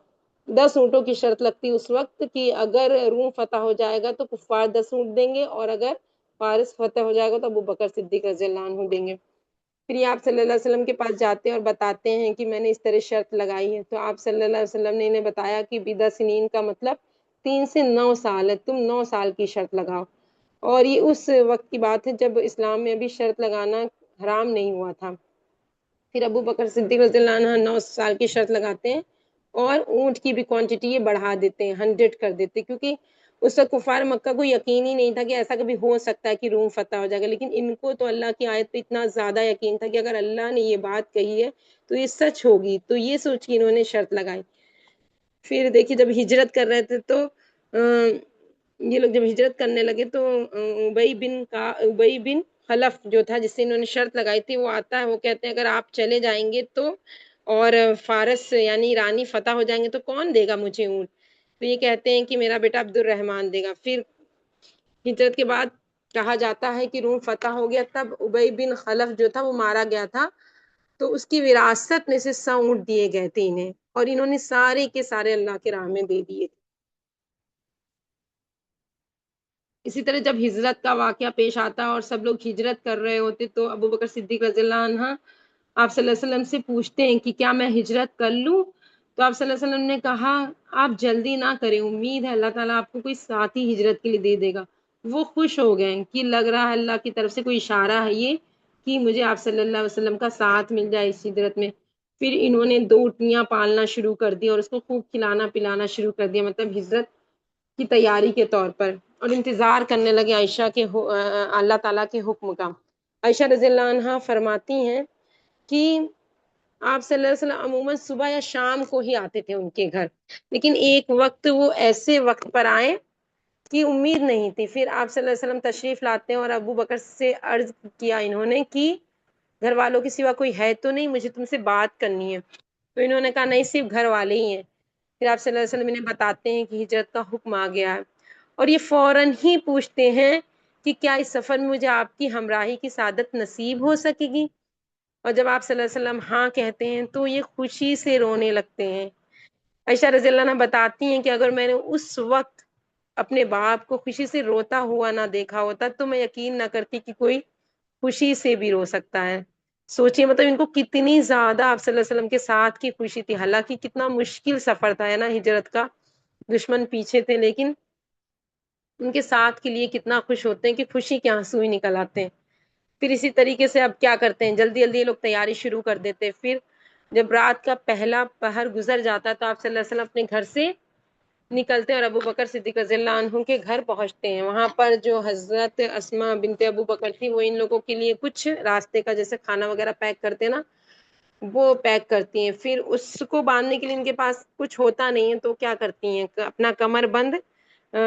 10 اونٹوں کی شرط لگتی اس وقت کہ اگر روم فتح ہو جائے گا تو کفار 10 اونٹ دیں گے، اور اگر فارس فتح ہو جائے گا تو ابو بکر صدیق رضی اللہ عنہ دیں گے. پھر یہ آپ صلی اللہ علیہ وسلم کے پاس جاتے ہیں اور بتاتے ہیں کہ میں نے اس طرح شرط لگائی ہے. تو آپ صلی اللہ علیہ وسلم نے انہیں بتایا کہ 10 سنین کا مطلب 3 سے 9 سال ہے، تم 9 سال کی شرط لگاؤ. اور یہ اس وقت کی بات ہے جب اسلام میں ابھی شرط لگانا حرام نہیں ہوا تھا. پھر ابو بکر صدیق رضی اللہ عنہ 9 سال کی شرط لگاتے ہیں، اور اونٹ کی بھی کوانٹٹی یہ بڑھا دیتے ہیں، 100 کر دیتے، کیونکہ اس وقت کفار مکہ کو یقین ہی نہیں تھا کہ ایسا کبھی ہو سکتا ہے کہ روم فتح ہو جائے گا. لیکن ان کو تو اللہ کی آیت پہ اتنا زیادہ یقین تھا کہ اگر اللہ نے یہ بات کہی ہے تو یہ سچ ہوگی. تو یہ سوچ کے انہوں نے شرط لگائی. پھر دیکھیے جب ہجرت کر رہے تھے تو یہ لوگ جب ہجرت کرنے لگے تو ابی بن خلف جو تھا، جس سے انہوں نے شرط لگائی تھی، وہ آتا ہے، وہ کہتے ہیں اگر آپ چلے جائیں گے تو اور فارس یعنی ایرانی فتح ہو جائیں گے تو کون دے گا مجھے اونٹ؟ تو یہ کہتے ہیں کہ میرا بیٹا عبد الرحمن دے گا. پھر ہجرت کے بعد کہا جاتا ہے کہ روم فتح ہو گیا، تب ابی بن خلف جو تھا وہ مارا گیا تھا. تو اس کی وراثت میں سے 100 اونٹ دیے گئے تھے انہیں، اور انہوں نے سارے کے سارے اللہ کے راہ میں دے دیے. اسی طرح جب ہجرت کا واقعہ پیش آتا اور سب لوگ ہجرت کر رہے ہوتے تو ابو بکر صدیق رضی اللہ عنہ آپ صلی اللہ علیہ وسلم سے پوچھتے ہیں کہ کیا میں ہجرت کر لوں؟ تو آپ صلی اللہ علیہ وسلم نے کہا آپ جلدی نہ کریں، امید ہے اللہ تعالیٰ آپ کو کوئی ساتھی ہجرت کے لیے دے دے گا. وہ خوش ہو گئے کہ لگ رہا ہے اللہ کی طرف سے کوئی اشارہ ہے یہ کہ مجھے آپ صلی اللہ علیہ وسلم کا ساتھ مل جائے اس ہجرت میں. پھر انہوں نے 2 اونٹنیاں پالنا شروع کر دی اور اس کو خوب کھلانا پلانا شروع کر دیا، مطلب ہجرت کی تیاری کے طور پر. اور انتظار کرنے لگے عائشہ کے اللہ تعالیٰ کے حکم کا. عائشہ رضی اللہ عنہا فرماتی ہیں کہ آپ صلی اللہ علیہ وسلم عموماً صبح یا شام کو ہی آتے تھے ان کے گھر، لیکن ایک وقت وہ ایسے وقت پر آئے کی امید نہیں تھی. پھر آپ صلی اللہ علیہ وسلم تشریف لاتے ہیں اور ابو بکر سے عرض کیا انہوں نے کہ گھر والوں کے سوا کوئی ہے تو نہیں، مجھے تم سے بات کرنی ہے. تو انہوں نے کہا نہیں، صرف گھر والے ہی ہیں. پھر آپ صلی اللہ علیہ وسلم انہیں بتاتے ہیں کہ ہجرت کا حکم آ گیا ہے، اور یہ فوراً ہی پوچھتے ہیں کہ کیا اس سفر میں مجھے آپ کی ہمراہی کی سعادت نصیب ہو سکے گی؟ اور جب آپ صلی اللہ علیہ وسلم ہاں کہتے ہیں تو یہ خوشی سے رونے لگتے ہیں. عائشہ رضی اللہ عنہ بتاتی ہیں کہ اگر میں نے اس وقت اپنے باپ کو خوشی سے روتا ہوا نہ دیکھا ہوتا تو میں یقین نہ کرتی کہ کوئی خوشی سے بھی رو سکتا ہے. سوچیے مطلب ان کو کتنی زیادہ آپ صلی اللہ علیہ وسلم کے ساتھ کی خوشی تھی. حالانکہ کتنا مشکل سفر تھا نا ہجرت کا، دشمن پیچھے تھے، لیکن ان کے ساتھ کے لیے کتنا خوش ہوتے ہیں کہ خوشی کے آنسو ہی نکل آتے ہیں. پھر اسی طریقے سے اب کیا کرتے ہیں، جلدی جلدی یہ لوگ تیاری شروع کر دیتے ہیں. پھر جب رات کا پہلا پہر گزر جاتا ہے تو آپ صلی اللہ علیہ وسلم اپنے گھر سے نکلتے ہیں اور ابو بکر صدیق رضی اللہ عنہ کے گھر پہنچتے ہیں. وہاں پر جو حضرت اسماء بنت ابو بکر تھی وہ ان لوگوں کے لیے کچھ راستے کا جیسے کھانا وغیرہ پیک کرتے نا، وہ پیک کرتی ہیں. پھر اس کو باندھنے کے لیے ان کے پاس کچھ ہوتا نہیں ہے تو کیا کرتی ہیں، اپنا کمر بند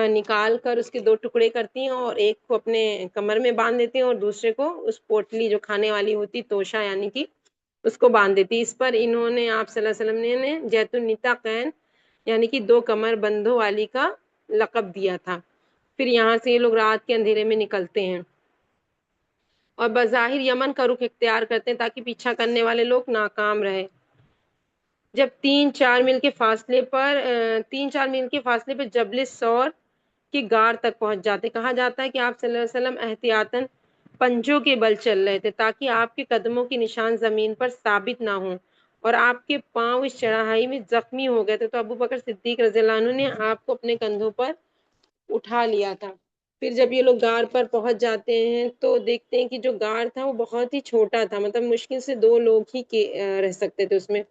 نکال کر اس کے 2 ٹکڑے کرتی ہیں اور ایک کو اپنے کمر میں باندھ دیتی ہیں اور دوسرے کو اس پوٹلی جو کھانے والی ہوتی توشا یعنی کہ اس کو باندھ دیتی. اس پر انہوں نے آپ صلی اللہ علیہ وسلم نے جیت النطاقین یعنی کہ 2 کمر بندوں والی کا لقب دیا تھا. پھر یہاں سے یہ لوگ رات کے اندھیرے میں نکلتے ہیں اور بظاہر یمن کا رخ اختیار کرتے ہیں تاکہ پیچھا کرنے والے لوگ ناکام رہے۔ جب 3-4 میل کے فاصلے پر جبل سور کی غار تک پہنچ جاتے، کہا جاتا ہے کہ آپ صلی اللہ علیہ وسلم احتیاطاً پنجوں کے بل چل رہے تھے تاکہ آپ کے قدموں کے نشان زمین پر ثابت نہ ہوں، اور آپ کے پاؤں اس چڑھائی میں زخمی ہو گئے تھے، تو ابو بکر صدیق رضی اللہ عنہ نے آپ کو اپنے کندھوں پر اٹھا لیا تھا۔ پھر جب یہ لوگ غار پر پہنچ جاتے ہیں تو دیکھتے ہیں کہ جو غار تھا وہ بہت ہی چھوٹا تھا، مطلب مشکل سے 2 لوگ ہی رہ سکتے تھے اس میں۔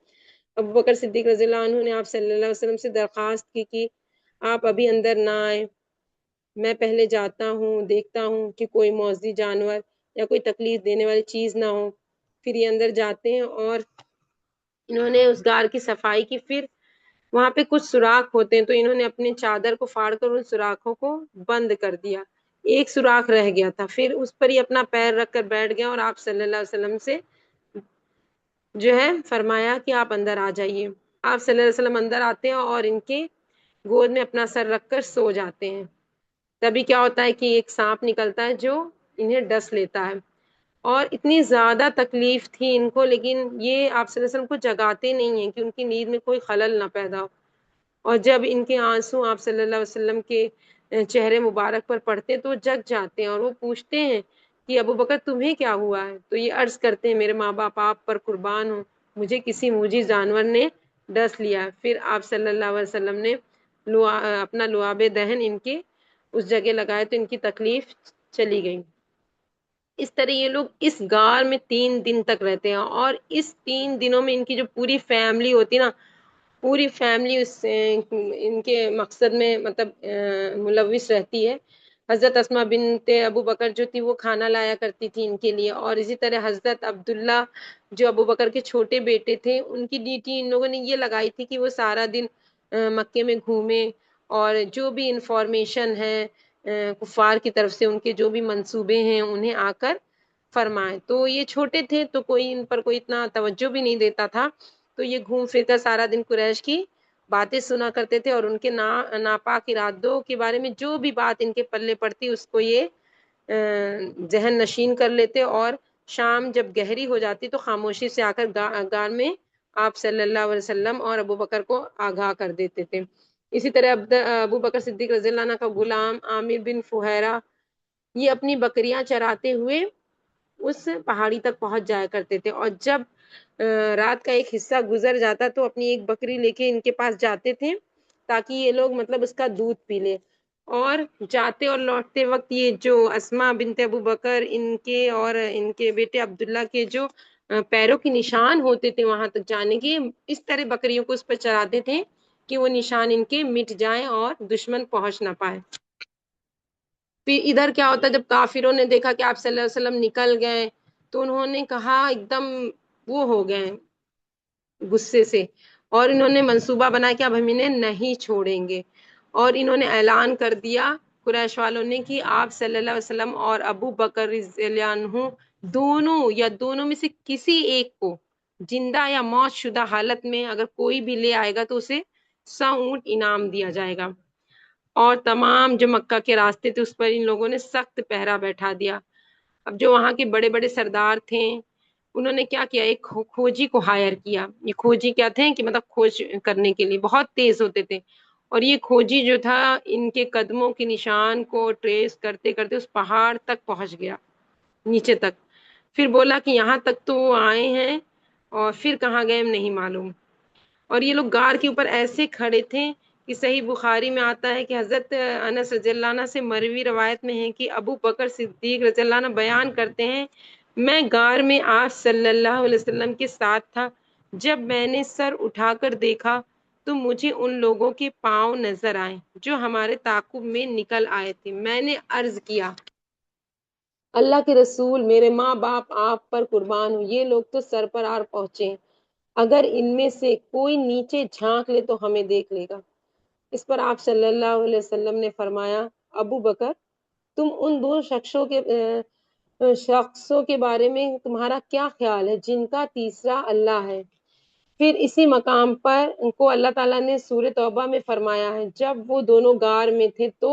ابو بکر صدیق رضی اللہ عنہ نے آپ صلی اللہ علیہ وسلم سے درخواست کی کہ آپ ابھی اندر نہ آئیں، میں پہلے جاتا ہوں، دیکھتا ہوں کہ کوئی موذی جانور یا کوئی تکلیف دینے والی چیز نہ ہو۔ پھر یہ اندر جاتے ہیں اور انہوں نے اس غار کی صفائی کی۔ پھر وہاں پہ کچھ سوراخ ہوتے ہیں تو انہوں نے اپنے چادر کو پھاڑ کر ان سوراخوں کو بند کر دیا، ایک سوراخ رہ گیا تھا، پھر اس پر ہی اپنا پیر رکھ کر بیٹھ گیا اور آپ صلی اللہ علیہ وسلم سے جو ہے فرمایا کہ آپ اندر آ جائیے۔ آپ صلی اللہ علیہ وسلم اندر آتے ہیں اور ان کے گود میں اپنا سر رکھ کر سو جاتے ہیں۔ تبھی کیا ہوتا ہے کہ ایک سانپ نکلتا ہے جو انہیں ڈس لیتا ہے، اور اتنی زیادہ تکلیف تھی ان کو، لیکن یہ آپ صلی اللہ علیہ وسلم کو جگاتے نہیں ہیں کہ ان کی نیند میں کوئی خلل نہ پیدا ہو۔ اور جب ان کے آنسو آپ صلی اللہ علیہ وسلم کے چہرے مبارک پر پڑتے تو جگ جاتے ہیں، اور وہ پوچھتے ہیں کہ ابو بکر تمہیں کیا ہوا ہے؟ تو یہ عرض کرتے ہیں میرے ماں باپ آپ پر قربان ہوں، مجھے کسی موجی جانور نے ڈس لیا۔ پھر آپ صلی اللہ علیہ وسلم نے اپنا لعاب دہن ان کے اس جگہ لگائے تو ان کی تکلیف چلی گئی۔ اس طرح یہ لوگ اس غار میں 3 دن تک رہتے ہیں، اور اس 3 دنوں میں ان کی جو پوری فیملی ہوتی نا، پوری فیملی ان کے مقصد میں مطلب ملوث رہتی ہے۔ حضرت اسماء بنت ابو بکر جو تھی وہ کھانا لایا کرتی تھی ان کے لیے، اور اسی طرح حضرت عبداللہ جو ابو بکر کے چھوٹے بیٹے تھے، ان کی ڈیوٹی ان لوگوں نے یہ لگائی تھی کہ وہ سارا دن مکے میں گھومے، اور جو بھی انفارمیشن ہے کفار کی طرف سے ان کے جو بھی منصوبے ہیں انہیں آ کر فرمائے۔ تو یہ چھوٹے تھے تو کوئی ان پر کوئی اتنا توجہ بھی نہیں دیتا تھا، تو یہ گھوم پھر کر سارا دن قریش کی باتیں سنا کرتے تھے، اور ان کے ناپاک ارادوں کے بارے میں جو بھی بات ان کے پلے پڑتی اس کو یہ ذہن نشین کر لیتے، اور شام جب گہری ہو جاتی تو خاموشی سے آ کر غار میں آپ صلی اللہ علیہ وسلم اور ابو بکر کو آگاہ کر دیتے تھے۔ اسی طرح ابو بکر صدیق رضی اللہ عنہ کا غلام عامر بن فہیرہ یہ اپنی بکریاں چراتے ہوئے اس پہاڑی تک پہنچ جایا کرتے تھے، اور جب رات کا ایک حصہ گزر جاتا تو اپنی ایک بکری لے کے ان کے پاس جاتے تھے تاکہ یہ لوگ مطلب اس کا دودھ پی لے، اور جاتے اور لوٹتے وقت یہ جو اسماء بنت ابو بکر ان کے اور ان کے بیٹے عبداللہ کے جو پیروں کے نشان ہوتے تھے وہاں تک جانے کے، اس طرح بکریوں کو اس پر چراتے تھے کہ وہ نشان ان کے مٹ جائیں اور دشمن پہنچ نہ پائے۔ پھر ادھر کیا ہوتا ہے، جب کافروں نے دیکھا کہ آپ صلی اللہ علیہ وسلم نکل گئے تو انہوں نے کہا ایک دم وہ ہو گئے غصے سے، اور انہوں نے منصوبہ بنایا کہ اب ہم انہیں نہیں چھوڑیں گے، اور انہوں نے اعلان کر دیا قریش والوں نے کہ آپ صلی اللہ علیہ وسلم اور ابو بکر رضی اللہ عنہ دونوں میں سے کسی ایک کو زندہ یا موت شدہ حالت میں اگر کوئی بھی لے آئے گا تو اسے 100 اونٹ انعام دیا جائے گا۔ اور تمام جو مکہ کے راستے تھے اس پر ان لوگوں نے سخت پہرا بیٹھا دیا۔ اب جو وہاں کے بڑے بڑے سردار تھے انہوں نے کیا کیا، ایک کھوجی کو ہائر کیا۔ یہ کھوجی کیا تھے کہ مطلب کھوج کرنے کے لیے بہت تیز ہوتے تھے، اور یہ کھوجی جو تھا ان کے قدموں کے نشان کو ٹریس کرتے کرتے اس پہاڑ تک پہنچ گیا، نیچے تک۔ پھر بولا کہ یہاں تک تو وہ آئے ہیں اور پھر کہاں گئے نہیں معلوم۔ اور یہ لوگ غار کے اوپر ایسے کھڑے تھے کہ صحیح بخاری میں آتا ہے کہ حضرت انس رضی اللہ عنہ سے مروی روایت میں ہے کہ ابو بکر صدیق رضی اللہ عنہ بیان کرتے ہیں میں غار میں آپ صلی اللہ علیہ وسلم کے ساتھ تھا، جب میں نے سر اٹھا کر دیکھا تو مجھے ان لوگوں کے پاؤں نظر آئے جو ہمارے تعاقب میں نکل آئے تھے۔ میں نے عرض کیا اللہ کے رسول میرے ماں باپ آپ پر قربان ہوں، یہ لوگ تو سر پر آر پہنچے ہیں، اگر ان میں سے کوئی نیچے جھانک لے تو ہمیں دیکھ لے گا۔ اس پر آپ صلی اللہ علیہ وسلم نے فرمایا ابو بکر تم ان 2 شخصوں کے بارے میں تمہارا کیا خیال ہے جن کا تیسرا اللہ ہے؟ پھر اسی مقام پر ان کو اللہ تعالیٰ نے سورہ توبہ میں فرمایا ہے جب وہ دونوں غار میں تھے تو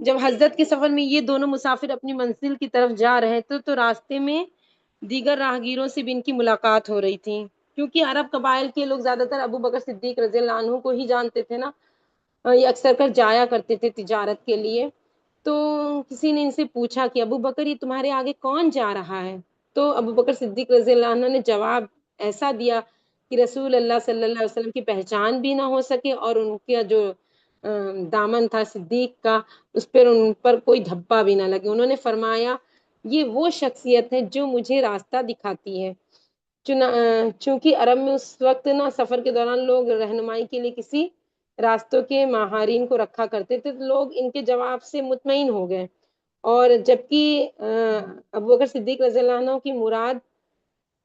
جب حضرت کے سفر میں یہ دونوں مسافر اپنی منزل کی طرف جا رہے تھے تو راستے میں دیگر راہگیروں سے بھی ان کی ملاقات ہو رہی تھی، کیونکہ عرب قبائل کے لوگ زیادہ تر ابو بکر صدیق رضی اللہ عنہ کو ہی جانتے تھے نا، یہ اکثر کر جایا کرتے تھے تجارت کے لیے۔ تو کسی نے ان سے پوچھا کہ ابو بکر یہ تمہارے آگے کون جا رہا ہے؟ تو ابو بکر صدیق رضی اللہ عنہ نے جواب ایسا دیا کہ رسول اللہ صلی اللہ علیہ وسلم کی پہچان بھی نہ ہو سکے اور ان کا جو دامن تھا صدیق کا اس پر ان پر کوئی دھبا بھی نہ لگے۔ انہوں نے فرمایا یہ وہ شخصیت ہے جو مجھے راستہ دکھاتی ہے۔ چونکہ عرب میں اس وقت نا سفر کے دوران لوگ رہنمائی کے لیے کسی راستوں کے ماہرین کو رکھا کرتے تھے، تو لوگ ان کے جواب سے مطمئن ہو گئے، اور جبکہ ابو بکر صدیق رضی اللہ عنہ کی مراد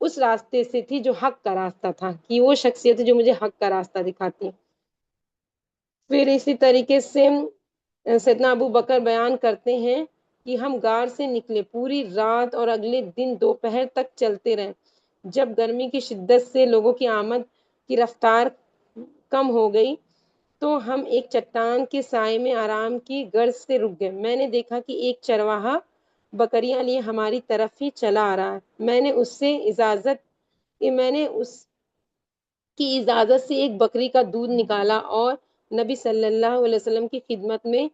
اس راستے سے تھی جو حق کا راستہ تھا، کہ وہ شخصیت جو مجھے حق کا راستہ دکھاتی۔ پھر اسی طریقے سے سیدنا ابو بکر بیان کرتے ہیں کہ ہم غار سے نکلے، پوری رات اور اگلے دن دوپہر تک چلتے رہے۔ جب گرمی کی شدت سے لوگوں کی آمد کی رفتار کم ہو گئی تو ہم ایک چٹان کے سائے میں آرام کی غرض سے رک گئے۔ میں نے دیکھا کہ ایک چرواہا بکریاں لیے ہماری طرف ہی چلا آ رہا ہے۔ میں نے اس کی اجازت سے ایک بکری کا دودھ نکالا اور نبی صلی اللہ علیہ وسلم کی خدمت میں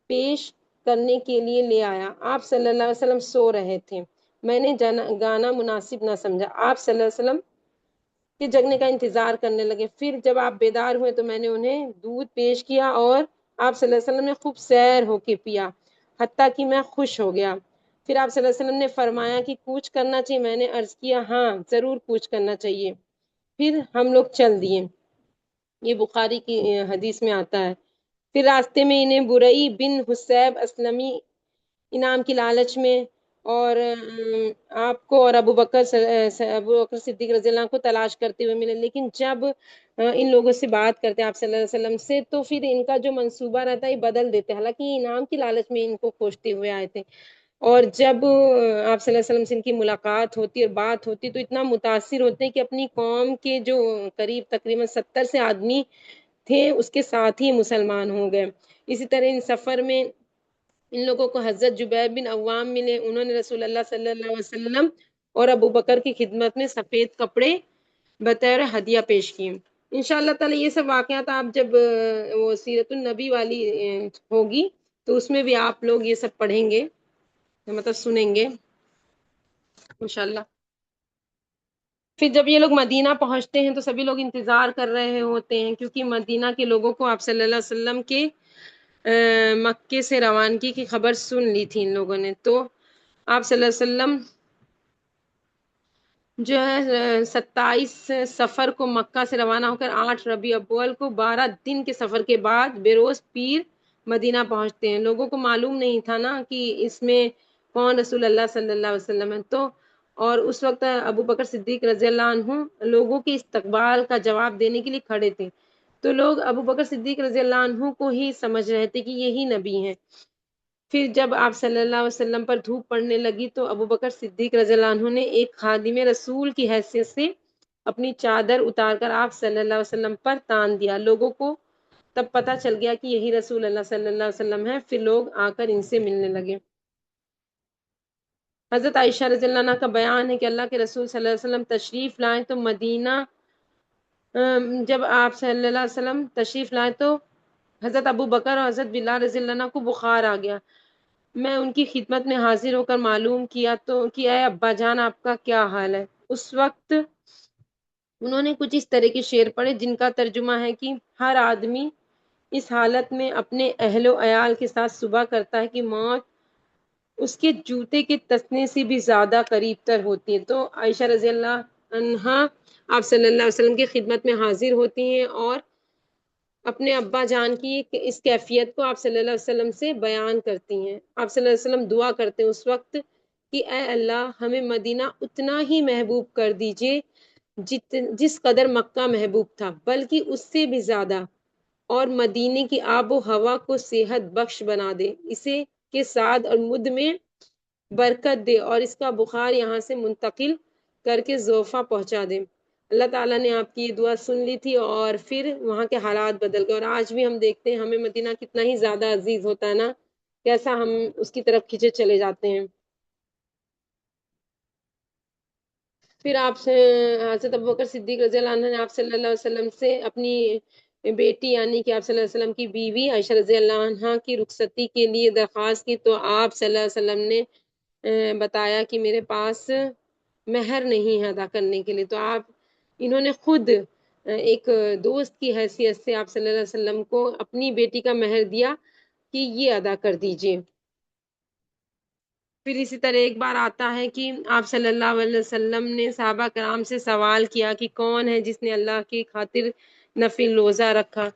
پیش کرنے کے لیے لے آیا۔ آپ صلی اللہ علیہ وسلم سو رہے تھے، میں نے گانا مناسب نہ سمجھا۔ آپ صلی اللہ علیہ وسلم کے جگنے کا انتظار کرنے لگے۔ پھر جب آپ بیدار ہوئے تو میں نے انہیں دودھ پیش کیا اور آپ صلی اللہ علیہ وسلم نے خوب سیر ہو کے پیا، حتیٰ کہ میں خوش ہو گیا۔ پھر آپ صلی اللہ علیہ وسلم نے فرمایا کہ کوچ کرنا چاہیے؟ میں نے عرض کیا ہاں ضرور کوچ کرنا چاہیے۔ پھر ہم لوگ چل دیے، یہ بخاری کی حدیث میں آتا ہے۔ پھر راستے میں انہیں برئی بن حسیب اسلمی انعام کی لالچ میں اور آپ کو اور ابو بکر صدیق رضی اللہ عنہ کو تلاش کرتے ہوئے ملے، لیکن جب ان لوگوں سے بات کرتے ہیں آپ صلی اللہ علیہ وسلم سے تو پھر ان کا جو منصوبہ رہتا ہے یہ بدل دیتے ہیں، حالانکہ یہ انعام کی لالچ میں ان کو کھوجتے ہوئے آئے تھے۔ اور جب آپ صلی اللہ علیہ وسلم سے ان کی ملاقات ہوتی اور بات ہوتی تو اتنا متاثر ہوتے ہیں کہ اپنی قوم کے جو قریب تقریباً 70 سے آدمی تھے اس کے ساتھ ہی مسلمان ہو گئے۔ اسی طرح ان سفر میں ان لوگوں کو حضرت جبیر بن عوام ملے، انہوں نے رسول اللہ صلی اللہ علیہ وسلم اور ابو بکر کی خدمت میں سفید کپڑے بطور ہدیہ پیش کیے۔ انشاءاللہ تعالی یہ سب واقعات آپ جب وہ سیرت النبی والی ہوگی تو اس میں بھی آپ لوگ یہ سب پڑھیں گے، مطلب سنیں گے انشاءاللہ۔ پھر جب یہ لوگ مدینہ پہنچتے ہیں تو سبھی لوگ انتظار کر رہے ہوتے ہیں، کیونکہ مدینہ کے لوگوں کو آپ صلی اللہ علیہ وسلم کے مکے سے روانگی کی خبر سن لی تھی ان لوگوں نے۔ تو آپ صلی اللہ علیہ وسلم جو ہے 27 سفر کو مکہ سے روانہ ہو کر 8 ربیع الاول کو 12 دن کے سفر کے بعد بیروز پیر مدینہ پہنچتے ہیں۔ لوگوں کو معلوم نہیں تھا نا کہ اس میں کون رسول اللہ صلی اللہ علیہ وسلم ہے، تو اور اس وقت ابو بکر صدیق رضی اللہ عنہ لوگوں کے استقبال کا جواب دینے کے لیے کھڑے تھے، تو لوگ ابو بکر صدیق رضی اللہ عنہ کو ہی سمجھ رہے تھے کہ یہی نبی ہیں۔ پھر جب آپ صلی اللہ علیہ وسلم پر دھوپ پڑنے لگی تو ابو بکر صدیق رضی اللہ عنہ نے ایک خادم رسول کی حیثیت سے اپنی چادر اتار کر آپ صلی اللہ علیہ وسلم پر تان دیا۔ لوگوں کو تب پتہ چل گیا کہ یہی رسول اللہ صلی اللہ علیہ وسلم ہے، پھر لوگ آ کر ان سے ملنے لگے۔ حضرت عائشہ رضی اللہ عنہ کا بیان ہے کہ اللہ کے رسول صلی اللہ علیہ وسلم تشریف لائے تو مدینہ جب آپ صلی اللہ علیہ وسلم تشریف لائے تو حضرت ابو بکر اور حضرت بلال رضی اللہ عنہ کو بخار آ گیا۔ میں ان کی خدمت میں حاضر ہو کر معلوم کیا تو کہ اے ابا جان آپ کا کیا حال ہے۔ اس وقت انہوں نے کچھ اس طرح کے شعر پڑھے جن کا ترجمہ ہے کہ ہر آدمی اس حالت میں اپنے اہل و عیال کے ساتھ صبح کرتا ہے کہ موت اس کے جوتے کے تسنے سے بھی زیادہ قریب تر ہوتی ہے۔ تو عائشہ رضی اللہ عنہا آپ صلی اللہ علیہ وسلم کی خدمت میں حاضر ہوتی ہیں اور اپنے ابا جان کی اس کیفیت کو آپ صلی اللہ علیہ وسلم سے بیان کرتی ہیں۔ آپ صلی اللہ علیہ وسلم دعا کرتے ہیں اس وقت کہ اے اللہ ہمیں مدینہ اتنا ہی محبوب کر دیجئے جس قدر مکہ محبوب تھا، بلکہ اس سے بھی زیادہ، اور مدینے کی آب و ہوا کو صحت بخش بنا دے، اسے کے ساتھ اور مد میں برکت دے اور اس کا بخار یہاں سے منتقل کر کے ضعفہ پہنچا دے۔ اللہ تعالیٰ نے آپ کی یہ دعا سن لی تھی اور پھر وہاں کے حالات بدل گئے، اور آج بھی ہم دیکھتے ہیں ہمیں مدینہ کتنا ہی زیادہ عزیز ہوتا ہے نا، کیسا ہم اس کی طرف کھینچے چلے جاتے ہیں۔ پھر آپ سے حضرت ابوبکر صدیق رضی اللہ عنہ نے آپ صلی اللہ علیہ وسلم سے اپنی بیٹی یعنی کہ آپ صلی اللہ علیہ وسلم کی بیوی عائشہ رضی اللہ عنہ کی رخصتی کے لیے درخواست کی، تو آپ صلی اللہ علیہ وسلم نے بتایا کہ میرے پاس مہر نہیں ہے ادا کرنے کے لیے، تو انہوں نے خود ایک دوست کی حیثیت سے آپ صلی اللہ علیہ وسلم کو اپنی بیٹی کا مہر دیا کہ یہ ادا کر دیجئے۔ پھر اسی طرح ایک بار آتا ہے کہ آپ صلی اللہ علیہ وسلم نے صحابہ کرام سے سوال کیا کہ کون ہے جس نے اللہ کی خاطر نفل روزہ رکھا؟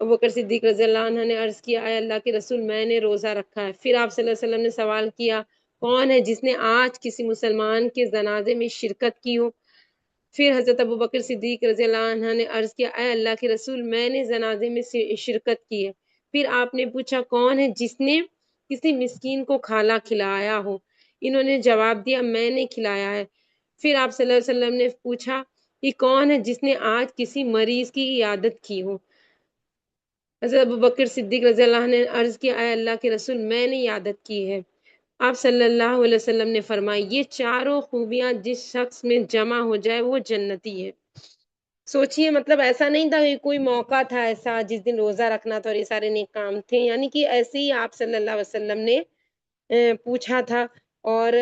ابوبکر صدیق رضی اللہ عنہ نے عرض کیا، اے اللہ کے رسول، میں نے روزہ رکھا ہے۔ پھر آپ صلی اللہ علیہ وسلم نے سوال کیا، کون ہے جس نے آج کسی مسلمان کے جنازے میں شرکت کی ہو؟ پھر حضرت ابوبکر صدیق رضی اللہ عنہ نے عرض کیا، اے اللہ کے رسول، میں نے جنازے میں شرکت کی ہے۔ پھر آپ نے پوچھا، کون ہے جس نے کسی مسکین کو کھانا کھلایا ہو؟ انہوں نے جواب دیا، میں نے کھلایا ہے۔ پھر آپ صلی اللہ علیہ وسلم نے پوچھا کہ کون ہے جس نے آج کسی مریض کی عیادت کی ہو؟ حضرت ابوبکر صدیق رضی اللہ عنہ نے عرض کیا، اے اللہ کے رسول، میں نے عیادت کی ہے۔ آپ صلی اللہ علیہ وسلم نے فرمایا، یہ چاروں خوبیاں جس شخص میں جمع ہو جائے وہ جنتی ہے۔ سوچئے، مطلب ایسا نہیں تھا کہ کوئی موقع تھا ایسا جس دن روزہ رکھنا تھا اور یہ سارے نیک کام تھے، یعنی کہ ایسے ہی آپ صلی اللہ علیہ وسلم نے پوچھا تھا اور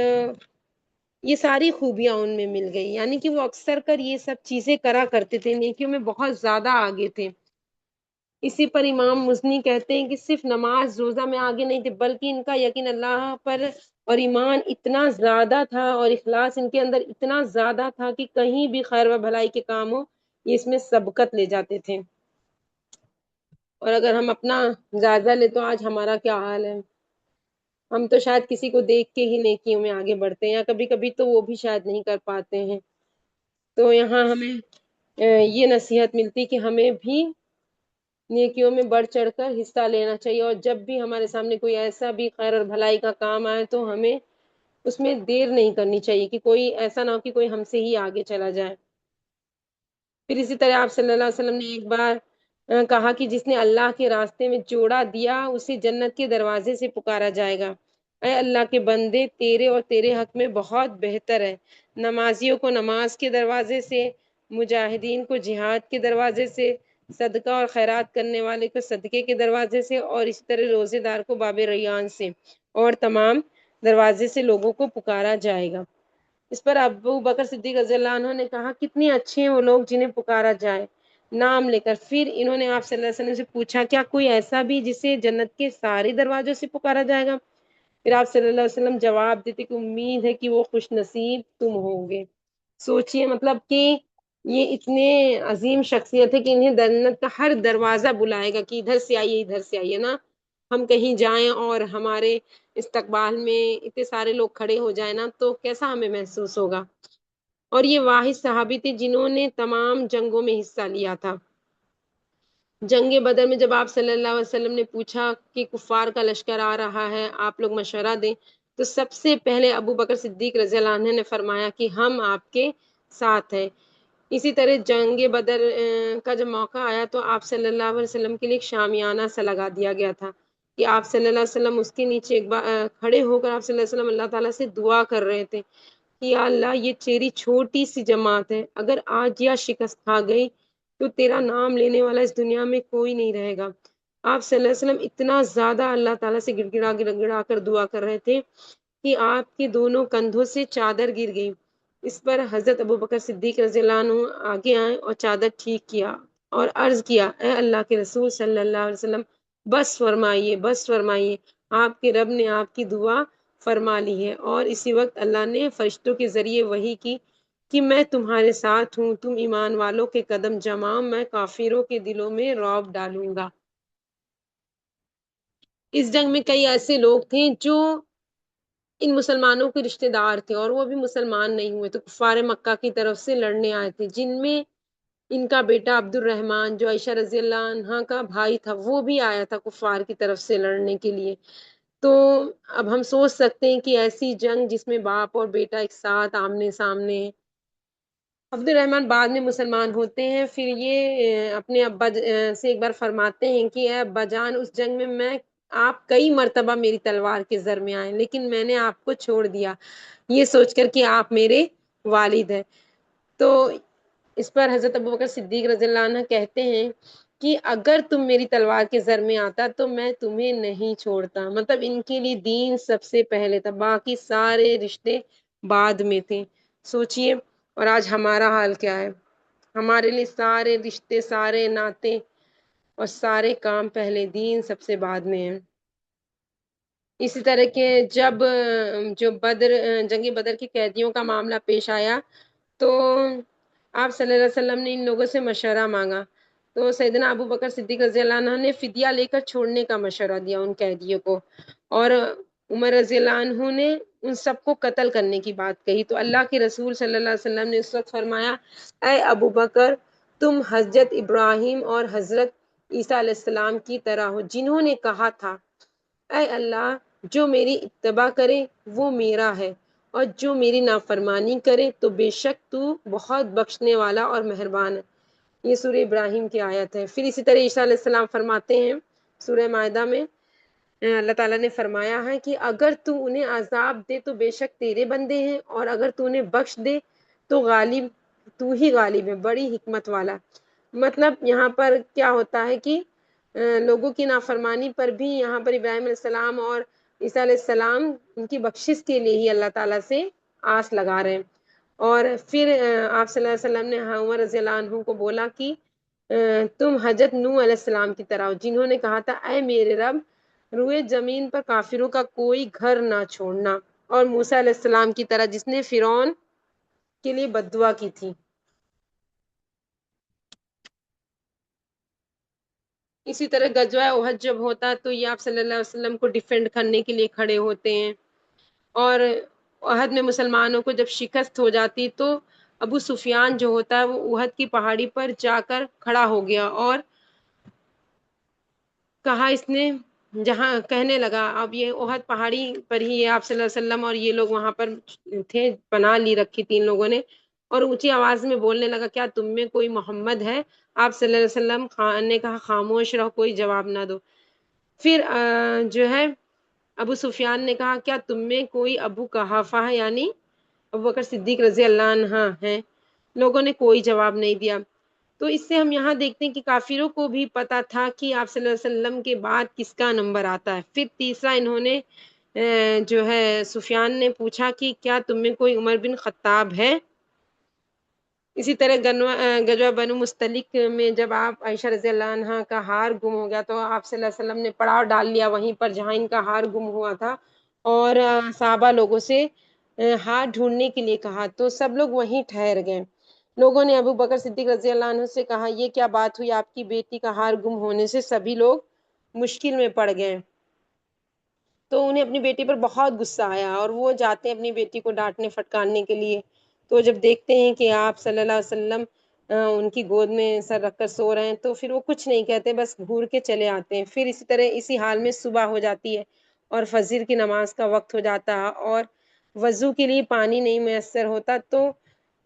یہ ساری خوبیاں ان میں مل گئی، یعنی کہ وہ اکثر کر یہ سب چیزیں کرا کرتے تھے، نیکیوں میں بہت زیادہ آگے تھے۔ اسی پر امام مزنی کہتے ہیں کہ صرف نماز روزہ میں آگے نہیں تھے، بلکہ ان کا یقین اللہ پر اور ایمان اتنا زیادہ تھا اور اخلاص ان کے اندر اتنا زیادہ تھا کہ کہیں بھی خیر و بھلائی کے کام ہو یہ اس میں سبقت لے جاتے تھے۔ اور اگر ہم اپنا جائزہ لیں تو آج ہمارا کیا حال ہے؟ ہم تو شاید کسی کو دیکھ کے ہی نیکیوں میں آگے بڑھتے ہیں، یا کبھی کبھی تو وہ بھی شاید نہیں کر پاتے ہیں۔ تو یہاں ہمیں یہ نصیحت ملتی کہ ہمیں بھی نیکیوں میں بڑھ چڑھ کر حصہ لینا چاہیے، اور جب بھی ہمارے سامنے کوئی ایسا بھی خیر اور بھلائی کا کام آئے تو ہمیں اس میں دیر نہیں کرنی چاہیے کہ کوئی ایسا نہ ہو کہ کوئی ہم سے ہی آگے چلا جائے۔ پھر اسی طرح آپ صلی اللہ علیہ وسلم نے ایک بار کہا کہ جس نے اللہ کے راستے میں جوڑا دیا اسے جنت کے دروازے سے پکارا جائے گا، اے اللہ کے بندے، تیرے اور تیرے حق میں بہت بہتر ہے نمازیوں کو نماز کے دروازے سے، مجاہدین کو جہاد کے دروازے سے، صدقہ اور خیرات کرنے والے کو صدقے کے دروازے سے، اور اسی طرح روزے دار کو باب ریان سے، اور تمام دروازے سے لوگوں کو پکارا جائے گا۔ اس پر ابو بکر صدیق رضی اللہ عنہ نے کہا، کتنے اچھے ہیں وہ لوگ جنہیں پکارا جائے نام لے کر۔ پھر انہوں نے آپ صلی اللہ علیہ وسلم سے پوچھا، کیا کوئی ایسا بھی جسے جنت کے سارے دروازوں سے پکارا جائے گا؟ پھر آپ صلی اللہ علیہ وسلم جواب دیتے کہ امید ہے کہ وہ خوش نصیب تم ہوں گے۔ سوچئے، مطلب کہ یہ اتنے عظیم شخصیت ہے کہ انہیں جنت کا ہر دروازہ بلائے گا کہ ادھر سے آئیے، ادھر سے آئیے نا۔ ہم کہیں جائیں اور ہمارے استقبال میں اتنے سارے لوگ کھڑے ہو جائیں نا تو کیسا ہمیں محسوس ہوگا۔ اور یہ واحد صحابی تھے جنہوں نے تمام جنگوں میں حصہ لیا تھا۔ جنگ بدر میں جب آپ صلی اللہ علیہ وسلم نے پوچھا کہ کفار کا لشکر آ رہا ہے، آپ لوگ مشورہ دیں، تو سب سے پہلے ابو بکر صدیق رضی اللہ عنہ نے فرمایا کہ ہم آپ کے ساتھ ہیں۔ اسی طرح جنگ بدر کا جب موقع آیا تو آپ صلی اللہ علیہ وسلم کے لیے ایک شامیانہ سا لگا دیا گیا تھا کہ آپ صلی اللہ علیہ وسلم اس کے نیچے ایک بار کھڑے ہو کر آپ صلی اللہ علیہ وسلم اللہ تعالیٰ سے دعا کر رہے تھے کہ یا اللہ، یہ تیری چھوٹی سی جماعت ہے، اگر آج یا شکست کھا گئی تو تیرا نام لینے والا اس دنیا میں کوئی نہیں رہے گا۔ آپ صلی اللہ علیہ وسلم اتنا زیادہ اللہ تعالیٰ سے گڑ گڑا گڑ گڑا کر دعا کر رہے تھے کہ آپ کے دونوں کندھوں سے چادر گر گئی۔ اس پر حضرت ابوبکر صدیق رضی اللہ عنہ آگے آئے اور چادر ٹھیک کیا اور عرض کیا، اے اللہ کے رسول صلی اللہ علیہ وسلم، بس فرمائیے، بس فرمائیے، آپ کے رب نے آپ کی دعا فرما لی ہے۔ اور اسی وقت اللہ نے فرشتوں کے ذریعے وحی کی کہ میں تمہارے ساتھ ہوں، تم ایمان والوں کے قدم جماؤ، میں کافروں کے دلوں میں رعب ڈالوں گا۔ اس جنگ میں کئی ایسے لوگ تھے جو ان مسلمانوں کے رشتہ دار تھے اور وہ بھی مسلمان نہیں ہوئے، تو کفار مکہ کی طرف سے لڑنے آئے تھے، جن میں ان کا بیٹا عبد الرحمن جو عائشہ رضی اللہ عنہا کا بھائی تھا وہ بھی آیا تھا کفار کی طرف سے لڑنے کے لیے۔ تو اب ہم سوچ سکتے ہیں کہ ایسی جنگ جس میں باپ اور بیٹا ایک ساتھ آمنے سامنے ہیں۔ عبد الرحمن بعد میں مسلمان ہوتے ہیں، پھر یہ اپنے ابا سے ایک بار فرماتے ہیں کہ اے ابا جان، اس جنگ میں آپ کئی مرتبہ میری تلوار کے زر میں آئے لیکن میں نے آپ کو چھوڑ دیا یہ سوچ کر کہ آپ میرے والد ہیں. تو اس پر حضرت ابوبکر صدیق رضی اللہ عنہ کہتے ہیں کہ اگر تم میری تلوار کے زر میں آتا تو میں تمہیں نہیں چھوڑتا. مطلب ان کے لیے دین سب سے پہلے تھا، باقی سارے رشتے بعد میں تھے. سوچئے اور آج ہمارا حال کیا ہے. ہمارے لیے سارے رشتے، سارے ناطے اور سارے کام پہلے، دین سب سے بعد میں ہیں. اسی طرح کے جب جو جنگ بدر کی قیدیوں کا معاملہ پیش آیا تو آپ صلی اللہ علیہ وسلم نے ان لوگوں سے مشورہ مانگا. تو سیدنا ابو بکر صدیق رضی اللہ عنہ نے فدیہ لے کر چھوڑنے کا مشورہ دیا ان قیدیوں کو، اور عمر رضی اللہ عنہ نے ان سب کو قتل کرنے کی بات کہی. تو اللہ کے رسول صلی اللہ علیہ وسلم نے اس وقت فرمایا، اے ابو بکر تم حضرت ابراہیم اور حضرت عیسیٰ علیہ السلام کی طرح ہو جنہوں نے کہا تھا اے اللہ جو میری اتباع کرے وہ میرا ہے اور جو میری نافرمانی کرے تو بے شک تو بہت بخشنے والا اور مہربان ہے. یہ سورہ ابراہیم کی آیت ہے. پھر اسی طرح عیسیٰ علیہ السلام فرماتے ہیں سورہ مائدہ میں، اللہ تعالیٰ نے فرمایا ہے کہ اگر تو انہیں عذاب دے تو بے شک تیرے بندے ہیں، اور اگر تو انہیں بخش دے تو تو ہی غالب ہے، بڑی حکمت والا. مطلب یہاں پر کیا ہوتا ہے کہ لوگوں کی نافرمانی پر بھی یہاں پر ابراہیم علیہ السلام اور عیسیٰ علیہ السلام ان کی بخشش کے لیے ہی اللہ تعالیٰ سے آس لگا رہے ہیں. اور پھر آپ صلی اللہ علیہ وسلم نے عمر رضی اللہ عنہ کو بولا کہ تم حضرت نوح علیہ السلام کی طرح ہو جنہوں نے کہا تھا اے میرے رب روئے زمین پر کافروں کا کوئی گھر نہ چھوڑنا، اور موسیٰ علیہ السلام کی طرح جس نے فرعون کے لیے بد دعا کی تھی. اسی طرح غزوہ احد جب ہوتا تو یہ آپ صلی اللہ علیہ وسلم کو ڈیفینڈ کرنے کے لیے کھڑے ہوتے ہیں. اور احد میں مسلمانوں کو جب شکست ہو جاتی تو ابو سفیان جو ہوتا ہے وہ احد کی پہاڑی پر جا کر کھڑا ہو گیا اور کہا اس نے جہاں کہنے لگا اب یہ احد پہاڑی پر ہی ہے آپ صلی اللہ علیہ وسلم اور یہ لوگ وہاں پر تھے، پناہ لی رکھی تھی ان لوگوں نے، اور اونچی آواز میں بولنے لگا کیا تم میں کوئی محمد ہے؟ آپ صلی اللہ علیہ وسلم نے کہا خاموش رہو، کوئی جواب نہ دو. پھر جو ہے ابو سفیان نے کہا کیا تم میں کوئی ابو قحافہ ہے، یعنی ابو بکر صدیق رضی اللہ عنہ ہیں؟ لوگوں نے کوئی جواب نہیں دیا. تو اس سے ہم یہاں دیکھتے ہیں کہ کافروں کو بھی پتا تھا کہ آپ صلی اللہ علیہ وسلم کے بعد کس کا نمبر آتا ہے. پھر تیسرا انہوں نے جو ہے سفیان نے پوچھا کہ کیا تم میں کوئی عمر بن خطاب ہے؟ اسی طرح غزوہ بنو مستلق میں جب آپ عائشہ رضی اللہ عنہ کا ہار گم ہو گیا تو آپ صلی اللہ علیہ وسلم نے پڑاؤ ڈال لیا وہیں پر جہاں ان کا ہار گم ہوا تھا، اور صحابہ لوگوں سے ہار ڈھونڈنے کے لیے کہا تو سب لوگ وہیں ٹھہر گئے. لوگوں نے ابو بکر صدیق رضی اللہ عنہ سے کہا یہ کیا بات ہوئی، آپ کی بیٹی کا ہار گم ہونے سے سبھی لوگ مشکل میں پڑ گئے. تو انہیں اپنی بیٹی پر بہت غصہ آیا اور وہ جاتے ہیں اپنی بیٹی کو ڈانٹنے پھٹکارنے کے لیے. تو جب دیکھتے ہیں کہ آپ صلی اللہ علیہ وسلم ان کی گود میں سر رکھ کر سو رہے ہیں تو پھر وہ کچھ نہیں کہتے، بس گھور کے چلے آتے ہیں. پھر اسی طرح اسی حال میں صبح ہو جاتی ہے اور فجر کی نماز کا وقت ہو جاتا ہے اور وضو کے لیے پانی نہیں میسر ہوتا تو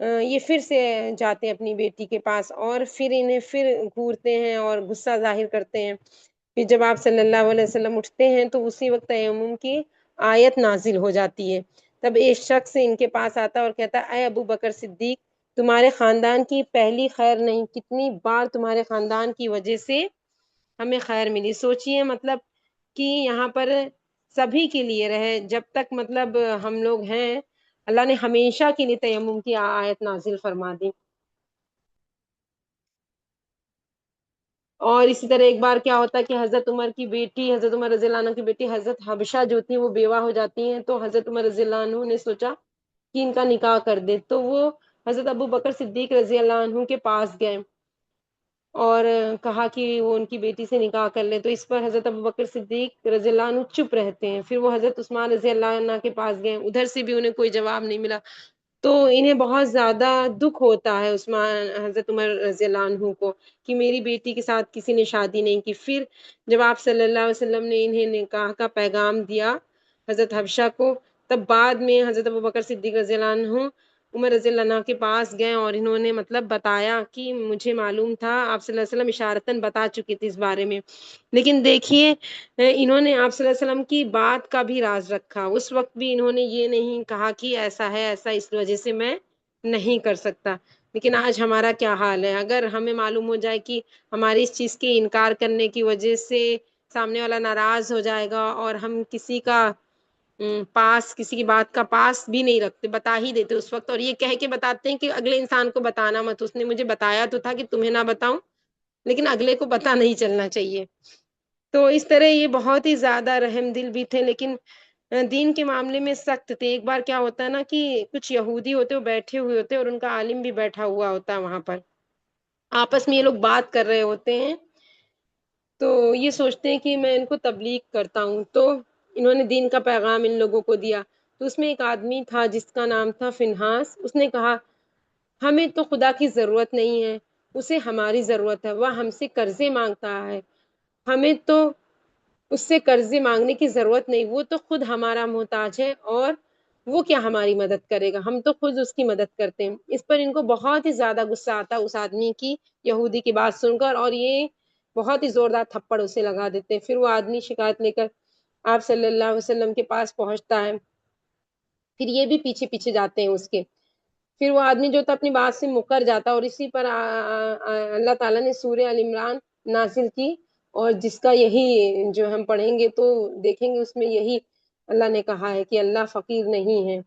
یہ پھر سے جاتے ہیں اپنی بیٹی کے پاس اور پھر انہیں پھر گھورتے ہیں اور غصہ ظاہر کرتے ہیں. پھر جب آپ صلی اللہ علیہ وسلم اٹھتے ہیں تو اسی وقت تیمم کی آیت نازل ہو جاتی ہے. تب ایک شخص ان کے پاس آتا اور کہتا اے ابو بکر صدیق تمہارے خاندان کی پہلی خیر نہیں، کتنی بار تمہارے خاندان کی وجہ سے ہمیں خیر ملی. سوچئے مطلب کہ یہاں پر سبھی کے لیے رہے جب تک مطلب ہم لوگ ہیں، اللہ نے ہمیشہ کے لیے تیمم کی آیت نازل فرما دی. اور اسی طرح ایک بار کیا ہوتا ہے کہ حضرت عمر کی بیٹی، حضرت عمر رضی اللہ عنہ کی بیٹی حضرت حبشہ جو تھی وہ بیوہ ہو جاتی ہیں. تو حضرت عمر رضی اللہ عنہ نے سوچا کہ ان کا نکاح کر دے. تو وہ حضرت ابو بکر صدیق رضی اللہ عنہ کے پاس گئے اور کہا کہ وہ ان کی بیٹی سے نکاح کر لے. تو اس پر حضرت ابو بکر صدیق رضی اللہ عنہ چپ رہتے ہیں. پھر وہ حضرت عثمان رضی اللہ عنہ کے پاس گئے، ادھر سے بھی انہیں کوئی جواب نہیں ملا. تو انہیں بہت زیادہ دکھ ہوتا ہے حضرت عمر رضی اللہ عنہ کو کہ میری بیٹی کے ساتھ کسی نے شادی نہیں کی. پھر جب آپ صلی اللہ علیہ وسلم نے انہیں نکاح کا پیغام دیا حضرت حبشہ کو، تب بعد میں حضرت ابوبکر صدیق رضی اللہ عنہ عمر رضی اللہ عنہ کے پاس گئے اور انہوں نے مطلب بتایا کہ مجھے معلوم تھا، آپ صلی اللہ علیہ وسلم اشارتاً بتا چکے تھے اس بارے میں، لیکن دیکھیے انہوں نے آپ صلی اللہ علیہ وسلم کی بات کا بھی راز رکھا. اس وقت بھی انہوں نے یہ نہیں کہا کہ ایسا ہے ایسا اس وجہ سے میں نہیں کر سکتا. لیکن آج ہمارا کیا حال ہے؟ اگر ہمیں معلوم ہو جائے کہ ہماری اس چیز کے انکار کرنے کی وجہ سے سامنے والا ناراض ہو جائے گا اور ہم کسی کا پاس کسی کی بات کا پاس بھی نہیں رکھتے، بتا ہی دیتے اس وقت، اور یہ کہہ کے بتاتے ہیں کہ اگلے انسان کو بتانا مت، اس نے مجھے بتایا تو تھا کہ تمہیں نہ بتاؤں، لیکن اگلے کو پتہ نہیں چلنا چاہیے. تو اس طرح یہ بہت ہی زیادہ رحم دل بھی تھے، لیکن دین کے معاملے میں سخت تھے. ایک بار کیا ہوتا ہے نا کہ کچھ یہودی ہوتے، وہ بیٹھے ہوئے ہوتے اور ان کا عالم بھی بیٹھا ہوا ہوتا ہے وہاں پر، آپس میں یہ لوگ بات کر رہے ہوتے ہیں، تو یہ سوچتے ہیں کہ میں ان کو تبلیغ کرتا ہوں. تو انہوں نے دین کا پیغام ان لوگوں کو دیا. تو اس میں ایک آدمی تھا جس کا نام تھا فنہاس. اس نے کہا ہمیں تو خدا کی ضرورت نہیں ہے، اسے ہماری ضرورت ہے، وہ ہم سے قرضے مانگتا ہے، ہمیں تو اس سے قرضے مانگنے کی ضرورت نہیں، وہ تو خود ہمارا محتاج ہے، اور وہ کیا ہماری مدد کرے گا، ہم تو خود اس کی مدد کرتے ہیں. اس پر ان کو بہت ہی زیادہ غصہ آتا اس آدمی کی یہودی کی بات سن کر، اور یہ بہت ہی زوردار تھپڑ اسے لگا دیتے ہیں. پھر وہ آدمی شکایت لے کر آپ صلی اللہ علیہ وسلم کے پاس پہنچتا ہے. پھر یہ بھی پیچھے پیچھے جاتے ہیں اس کے. پھر وہ آدمی جو تھا اپنی بات سے مکر جاتا، اور اسی پر اللہ تعالیٰ نے سورہ ال عمران نازل کی، اور جس کا یہی جو ہم پڑھیں گے تو دیکھیں گے اس میں یہی اللہ نے کہا ہے کہ اللہ فقیر نہیں ہے.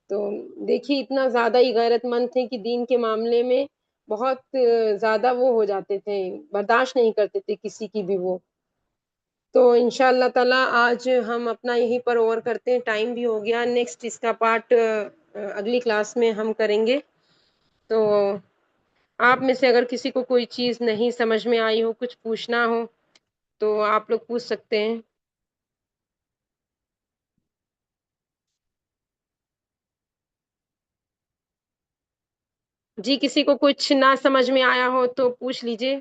تو دیکھیے اتنا زیادہ ہی غیرت مند تھے کہ دین کے معاملے میں بہت زیادہ وہ ہو جاتے تھے، برداشت نہیں کرتے تھے کسی کی بھی وہ. تو انشاء اللہ تعالیٰ آج ہم اپنا یہیں پر اوور کرتے ہیں، ٹائم بھی ہو گیا. نیکسٹ اس کا پارٹ اگلی کلاس میں ہم کریں گے. تو آپ میں سے اگر کسی کو کوئی چیز نہیں سمجھ میں آئی ہو، کچھ پوچھنا ہو تو آپ لوگ پوچھ سکتے ہیں. جی کسی کو کچھ نہ سمجھ میں آیا ہو تو پوچھ لیجئے.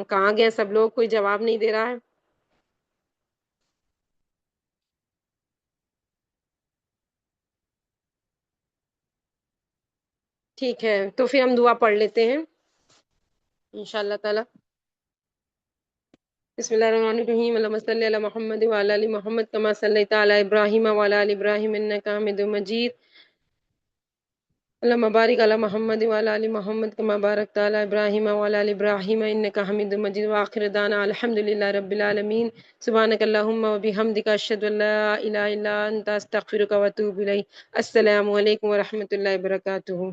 کہاں گئے سب لوگ؟ کوئی جواب نہیں دے رہا ہے. ٹھیک ہے تو پھر ہم دعا پڑھ لیتے ہیں انشاء اللہ تعالی. بسم اللہ الرحمن الرحیم. اللہم صلی علی محمد وعلی آل محمد کما صلیت علی ابراہیم وعلی آل ابراہیم انک حمید مجید. اللہم بارک علی محمد وعلی آل محمد کما بارکت علی ابراہیم وعلی آل ابراہیم انک حمید مجید. وآخر دعوانا الحمد للہ رب العالمین. سبحانک اللہم وبحمدک اشہد ان لا الہ الا انت استغفرک واتوب الیک. السلام علیکم ورحمۃ اللہ وبرکاتہ.